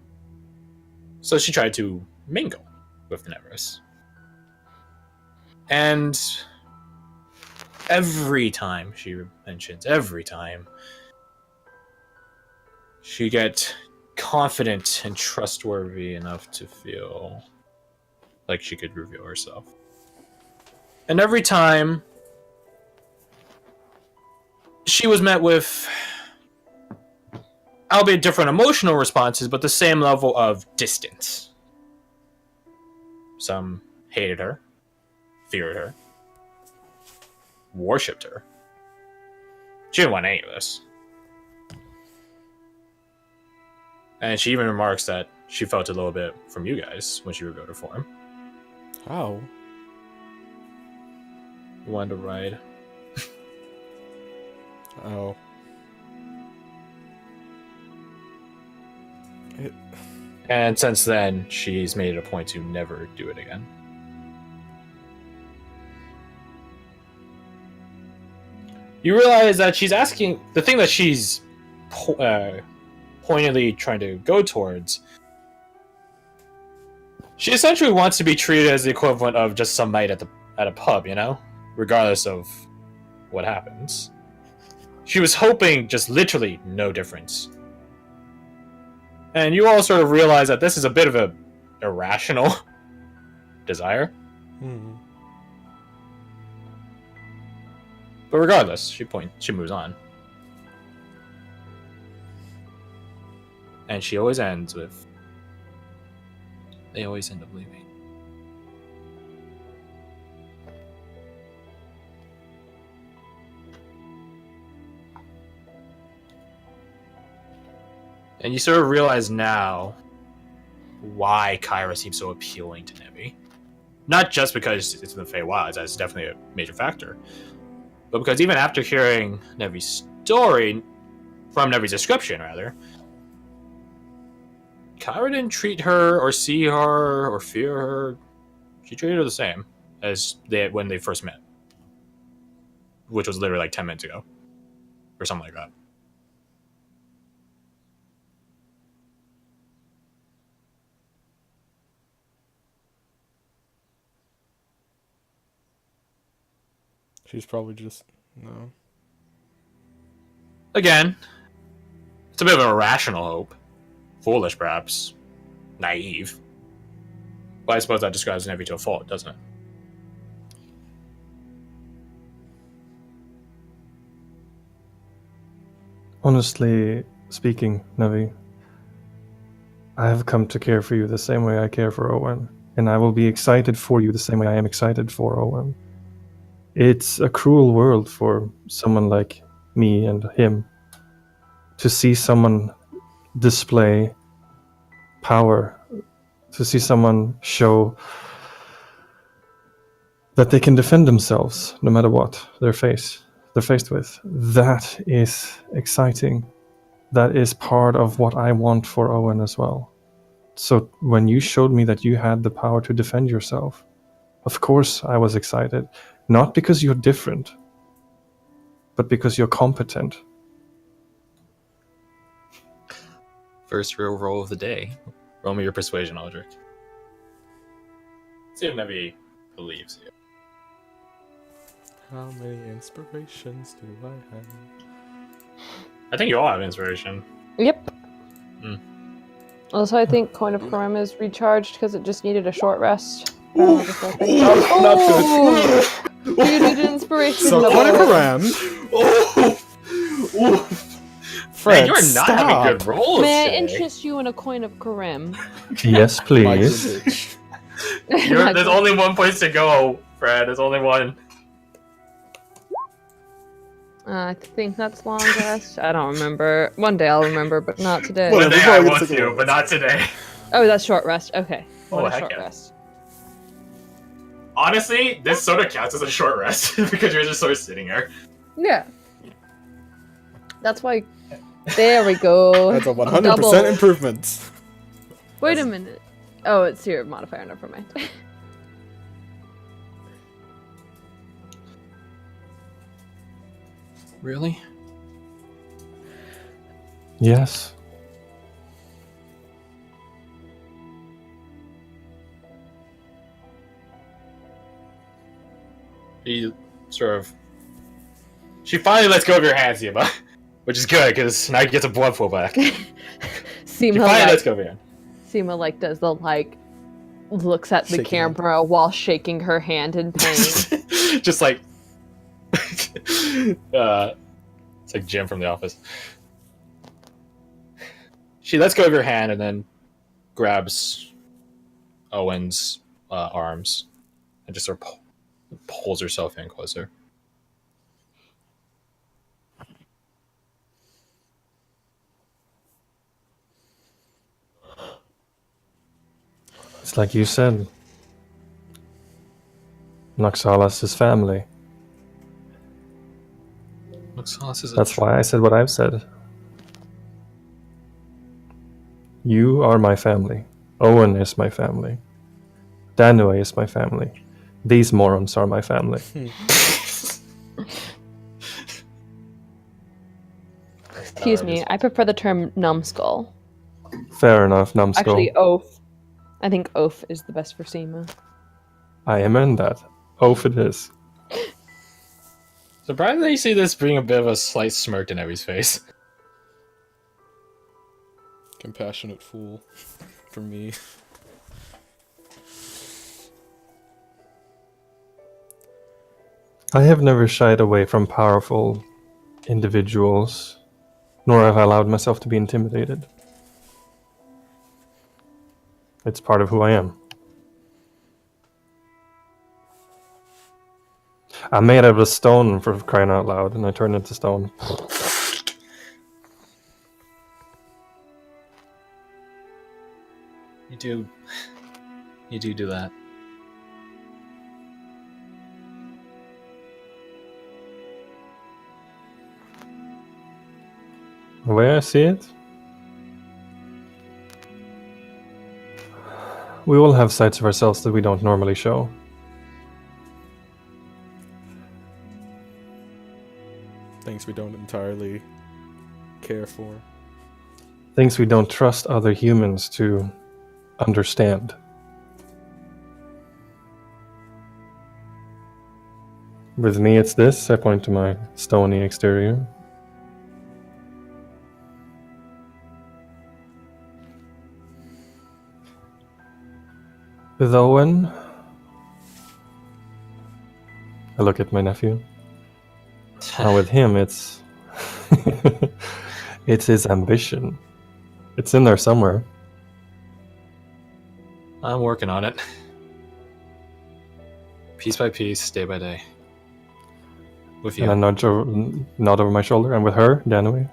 So she tried to mingle with the Neveros. And every time she mentions, she get confident and trustworthy enough to feel like she could reveal herself. And every time she was met with, albeit different emotional responses, but the same level of distance. Some hated her, feared her, worshipped her. She didn't want any of this. And she even remarks that she felt a little bit from you guys when she revealed her form. How? You wanted to ride. Oh. And since then, she's made it a point to never do it again. You realize that she's asking... The thing that she's pointedly trying to go towards... She essentially wants to be treated as the equivalent of just some night at a pub, you know? Regardless of what happens. She was hoping just literally no difference. And you all sort of realize that this is a bit of a irrational desire. Hmm. But regardless, she moves on. And she always ends with, they always end up leaving. And you sort of realize now why Kyra seems so appealing to Nevi. Not just because it's in the Feywilds, that's definitely a major factor. But because even after hearing Nevi's story, from Nevi's description rather, Kyra didn't treat her or see her or fear her. She treated her the same as when they first met. Which was literally like 10 minutes ago. Or something like that. She's probably just... No. Again, it's a bit of an irrational hope. Foolish, perhaps. Naive. But I suppose that describes Nevi to a fault, doesn't it? Honestly speaking, Nevi, I have come to care for you the same way I care for Owen, and I will be excited for you the same way I am excited for Owen. It's a cruel world for someone like me and him to see someone display power, to see someone show that they can defend themselves no matter what they're faced with. That is exciting. That is part of what I want for Owen as well. So when you showed me that you had the power to defend yourself, of course I was excited. Not because you're different, but because you're competent. First real roll of the day. Roll me your persuasion, Aldrich. See if Nevi believes you. How many inspirations do I have? I think you all have inspiration. Yep. Hmm. Also, I think Coin of Karim is recharged because it just needed a short rest. Not good. You need inspiration. So, level. Coin of Karam. Fred, Man, you're not having good rolls May I today. interest you in a Coin of Karim? Yes, please. There's only one place to go, Fred. There's only one. I think that's long rest. I don't remember. One day I'll remember, but not today. Well, One day we've I already want taken to, one. but not today. Oh, that's short rest. Okay. Oh, What a heck short yeah. rest. Honestly, this sort of counts as a short rest because you're just sort of sitting here. Yeah. That's why. There we go. That's a 100% Double. improvement. Wait a minute. Oh, it's your modifier. Never mind. Really? Yes. He sort of. She finally lets go of your hands, Yuma, which is good because now you get a blood flow back. She Seema finally lets like, go of your hand. Seema like does the like looks at the Shaking hand. camera while shaking her hand in pain. Just like. It's like Jim from The Office. She lets go of your hand and then grabs Owen's arms and just sort of pulls herself in closer. It's like you said. Noxalis is family. That's why I said what I've said. You are my family. Owen is my family. Danway is my family. These morons are my family. Excuse me, I prefer the term numbskull. Fair enough, numbskull. Actually, oaf. I think oaf is the best for Seema. I amend that. Oaf it is. Surprisingly, you see this bring a bit of a slight smirk to Nevi's face. Compassionate fool. For me. I have never shied away from powerful individuals, nor have I allowed myself to be intimidated. It's part of who I am. I'm made out of stone, for crying out loud, and I turned into stone. You do that. The way I see it, we all have sides of ourselves that we don't normally show. Things we don't entirely care for. Things we don't trust other humans to understand. With me, it's this. I point to my stony exterior. With Owen, I look at my nephew. And with him, it's it's his ambition. It's in there somewhere. I'm working on it. Piece by piece, day by day. With you. And I nod over my shoulder. And with her, Danway,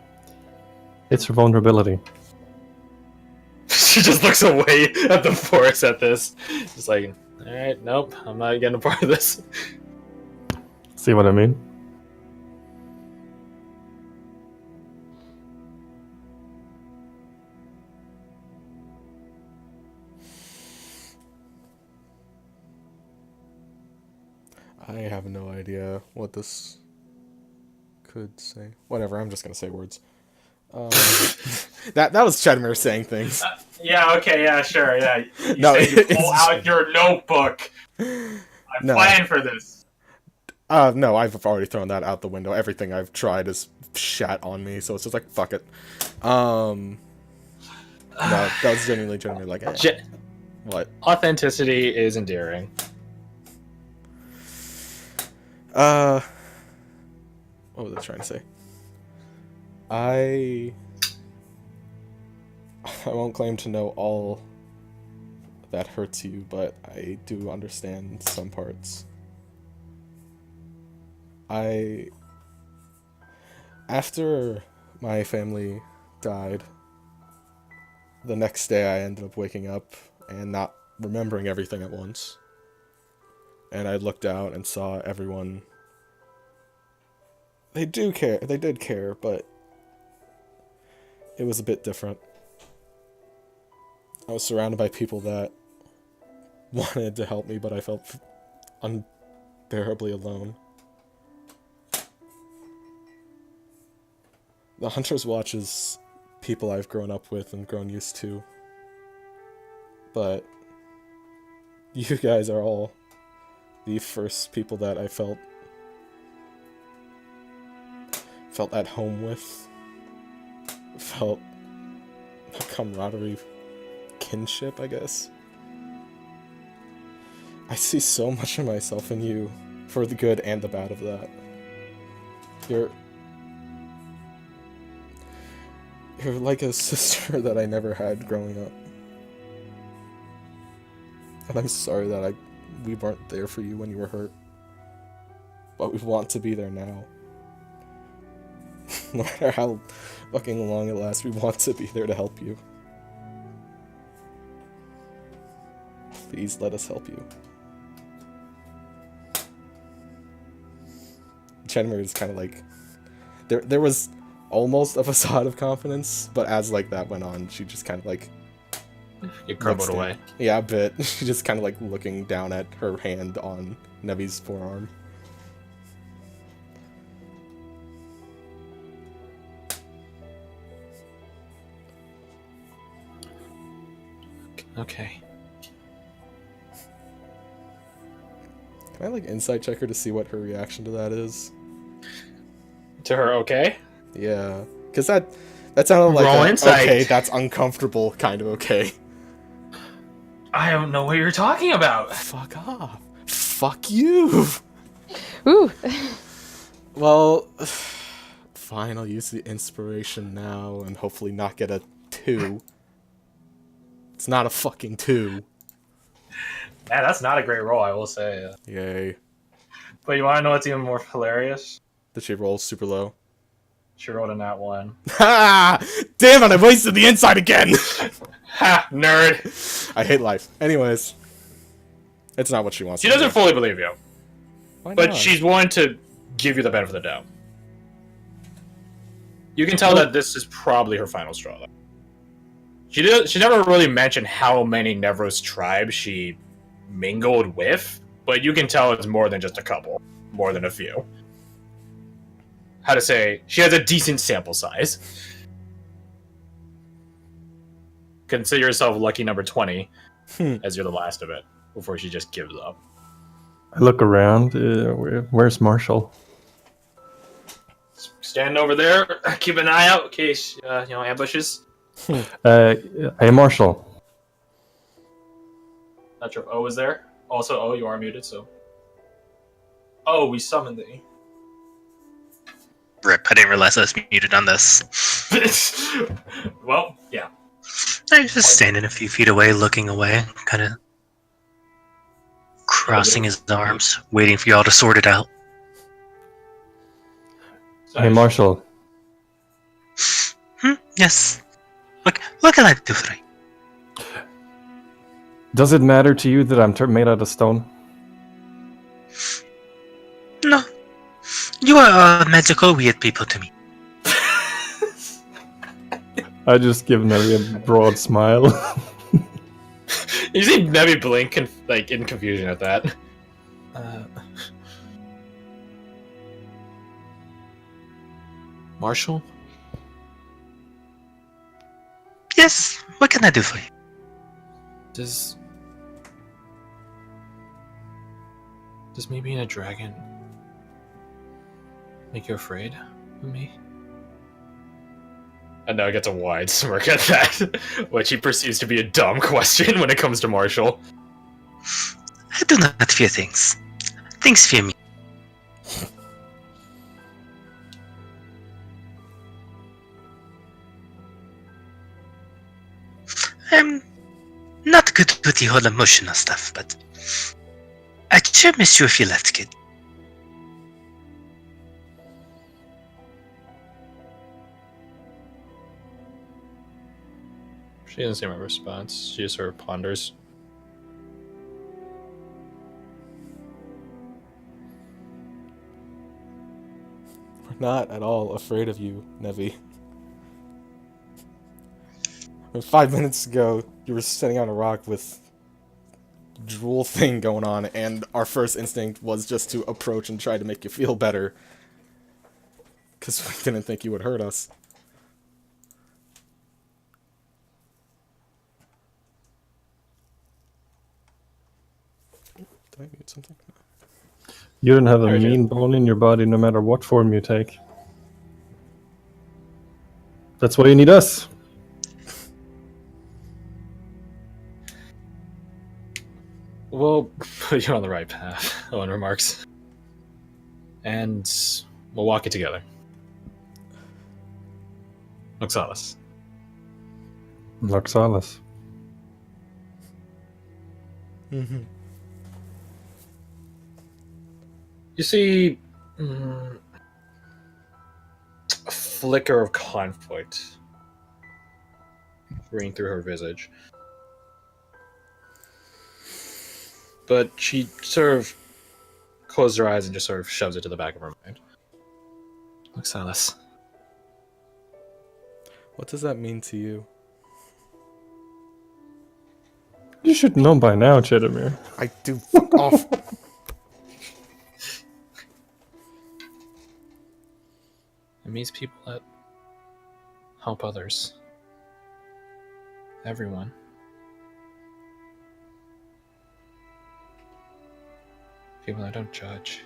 it's her vulnerability. She just looks away at the forest at this. Just like, alright, nope, I'm not getting a part of this. See what I mean? I have no idea what this could say. Whatever, I'm just gonna say words. That was Chedmer saying things. Yeah, okay, yeah, sure, yeah. You No, say you it's- pull out your notebook. I'm No. planning for this. No, I've already thrown that out the window. Everything I've tried is shat on me, so it's just like, fuck it. No, that was genuinely like, what? Authenticity is endearing. What was I trying to say? I won't claim to know all that hurts you, but I do understand some parts. After my family died, the next day I ended up waking up and not remembering everything at once. And I looked out and saw everyone. They did care, but it was a bit different. I was surrounded by people that wanted to help me, but I felt unbearably alone. The Hunter's Watch is people I've grown up with and grown used to. But you guys are all the first people that I felt at home with. Felt a camaraderie, kinship, I guess. I see so much of myself in you, for the good and the bad of that. You're like a sister that I never had growing up. And I'm sorry that we weren't there for you when you were hurt. But we want to be there now. No matter how fucking long it lasts, we want to be there to help you. Please let us help you. Chenmer is kind of like... There was almost a facade of confidence, but as like that went on, she just kind of like... Get crumbled away. Yeah, a bit. She just kind of like looking down at her hand on Nevi's forearm. Okay. Can I like insight check her to see what her reaction to that is? To her, okay? Yeah, because that sounded like Roll insight. Okay, that's uncomfortable kind of okay. I don't know what you're talking about. Fuck off. Fuck you. Ooh. Well, fine, I'll use the inspiration now and hopefully not get a 2. It's not a fucking 2. Man, that's not a great roll, I will say. Yay. But you want to know what's even more hilarious? Did she roll super low? She rolled a nat 1. Ha! Damn it, I wasted the insight again! Ha! Nerd! I hate life. Anyways. It's not what she wants She to doesn't do. fully believe you, Why but not? she's willing to give you the benefit of the doubt. You can tell that this is probably her final straw, though. She never really mentioned how many Nevros tribes she mingled with, but you can tell it's more than just a couple. More than a few. How to say, she has a decent sample size. Consider yourself lucky number 20, as you're the last of it, before she just gives up. I look around. Where's Marshall? Stand over there, keep an eye out in case, ambushes. Hey, Marshall. Not sure if O is there. Also, O, you are muted, so... Oh, we summoned thee. Rip, I didn't realize I was muted on this. Well, yeah. I was just standing a few feet away, looking away, kind of crossing his arms, waiting for y'all to sort it out. Hey, Marshall. Yes. What can I do for you? Does it matter to you that I'm made out of stone? No. You are magical weird people to me. I just give Nelly a broad smile. You see Nevi blink in confusion at that. Marshall? Yes. What can I do for you? Does me being a dragon make you afraid of me? And now gets a wide smirk at that, which he perceives to be a dumb question when it comes to Marshall. I do not fear things. Things fear me. I'm not good with the whole emotional stuff, but I'd sure miss you if you left, kid. She doesn't seem a response. She just sort of ponders. We're not at all afraid of you, Nevi. 5 minutes ago, you were sitting on a rock with drool thing going on, and our first instinct was just to approach and try to make you feel better. Because we didn't think you would hurt us. You don't have a Heard you. mean bone in your body no matter what form you take. That's why you need us. We'll put you on the right path, Owen remarks. And we'll walk it together. Oxalis. Loxalis. Mm-hmm. You see a flicker of conflict ring through her visage. But she sort of closes her eyes and just sort of shoves it to the back of her mind. Oxalis. What does that mean to you? You should know by now, Chedamir. I do. Fuck off. It means people that help others. Everyone. People that don't judge.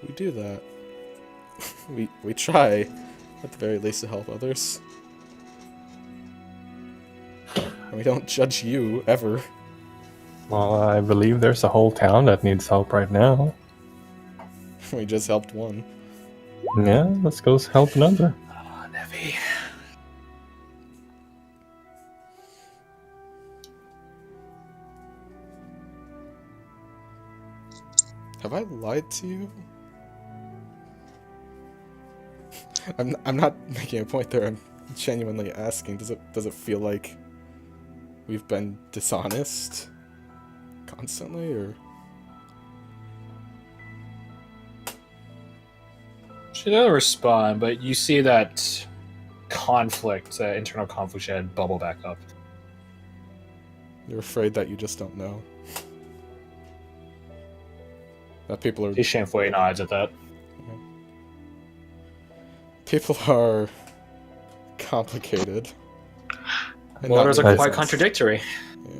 We do that. We try, at the very least, to help others. And we don't judge you, ever. Well, I believe there's a whole town that needs help right now. We just helped one. Yeah, let's go help another. Oh, Nevi. Have I lied to you? I'm not making a point there. I'm genuinely asking. Does it feel like we've been dishonest constantly, or? She doesn't respond, but you see that conflict, internal conflict she had bubble back up. You're afraid that you just don't know. That people are She shamefully nods at that. complicated. And Well, not those in are a quite sense. contradictory. Yeah.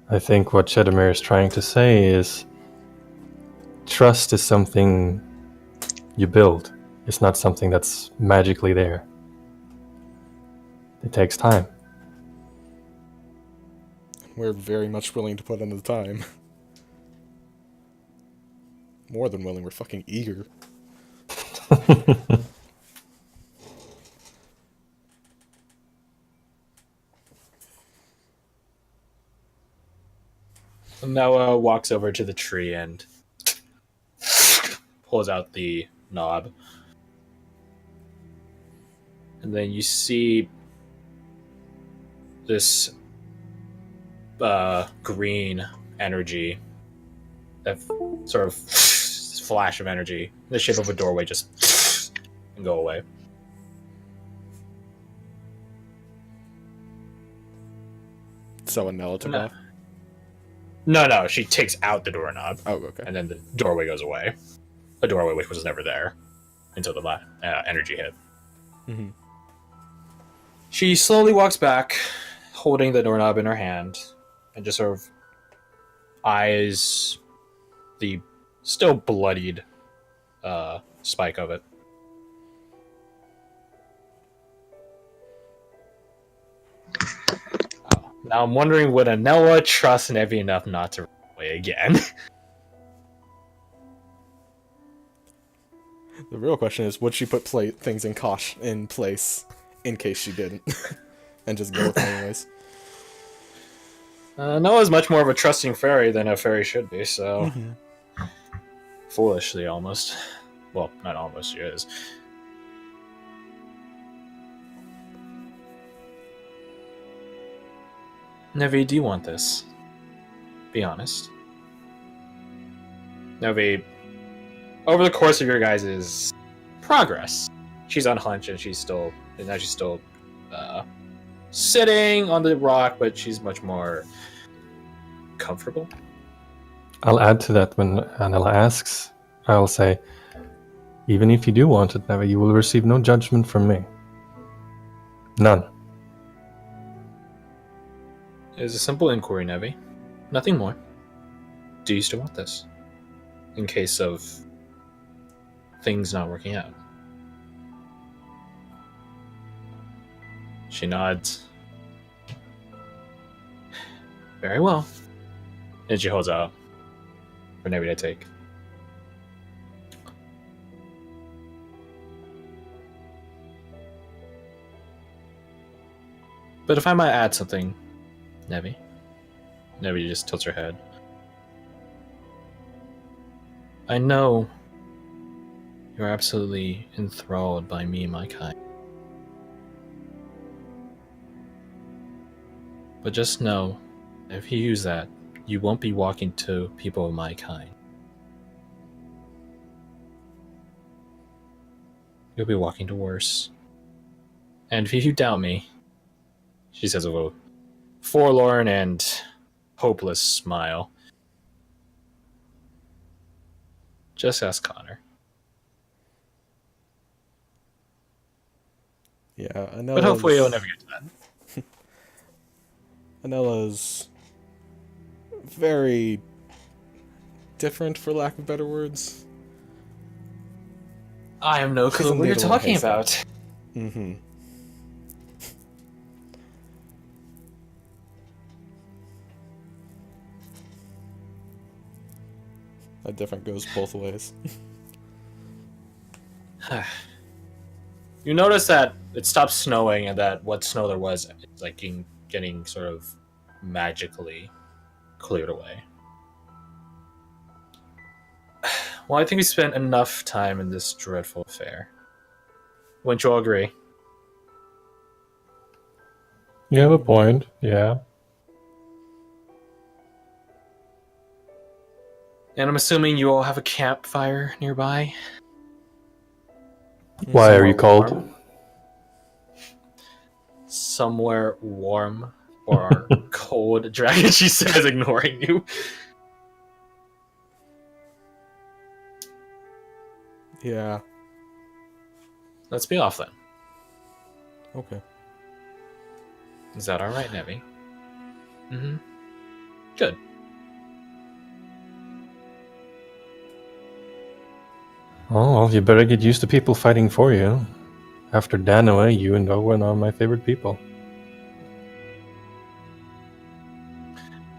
I think what Chedamir is trying to say is trust is something you build. It's not something that's magically there. It takes time. We're very much willing to put in the time. More than willing, we're fucking eager. Noah walks over to the tree and pulls out the knob. And then you see this green energy, that sort of flash of energy in the shape of a doorway, just and go away. So Anella took No. off. No, she takes out the doorknob, Oh, okay. and then the doorway goes away. A doorway which was never there until the energy hit. Mm-hmm. She slowly walks back, holding the doorknob in her hand, and just sort of eyes the still bloodied spike of it. Now I'm wondering, would Anella trust Nevi enough not to run away again? The real question is, would she put things in place in case she didn't, and just go with it anyways? Noah's much more of a trusting fairy than a fairy should be, so foolishly almost. Well, not almost, she is. Nevi, do you want this? Be honest. Nevi, over the course of your guys' progress, she's unhunched and she's still sitting on the rock, but she's much more comfortable. I'll add to that when Anela asks. I'll say, even if you do want it, Nevi, you will receive no judgment from me. None. It is a simple inquiry, Nevi. Nothing more. Do you still want this? In case of things not working out. She nods. Very well. And she holds out for Nevi to take. But if I might add something, Nevi. Nevi just tilts her head. I know you're absolutely enthralled by me and my kind. But just know, if you use that, you won't be walking to people of my kind. You'll be walking to worse. And if you doubt me, she says with a forlorn and hopeless smile, just ask Connor. Yeah, But hopefully you'll never get to that. Anella's very different, for lack of better words. I have no She's clue a what you're needle in a talking haystack. about. Mm-hmm. That different goes both ways. You notice that it stopped snowing and that what snow there was is like getting sort of magically cleared away. Well, I think we spent enough time in this dreadful affair. Wouldn't you all agree? You have a point, yeah. And I'm assuming you all have a campfire nearby? Why are Somewhere you cold? warm? Somewhere warm or cold, Dragon, she says, ignoring you. Yeah. Let's be off then. Okay. Is that alright, Nevi? Mm-hmm. Good. Oh, well, you better get used to people fighting for you. After Danoa, you and Owen are my favorite people.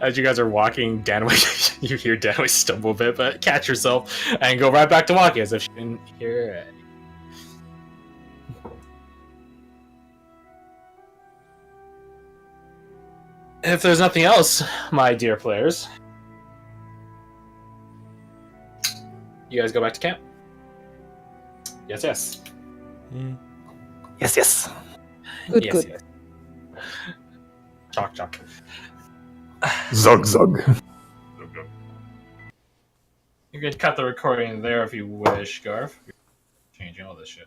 As you guys are walking, Danway, you hear Danway stumble a bit, but catch yourself and go right back to walking as if she didn't hear it. If there's nothing else, my dear players, you guys go back to camp. Yes, yes. Mm. Yes, yes. Good, yes, good. yes. Chalk, chalk. Zug, zug. You can cut the recording there if you wish, Garth. You're changing all this shit.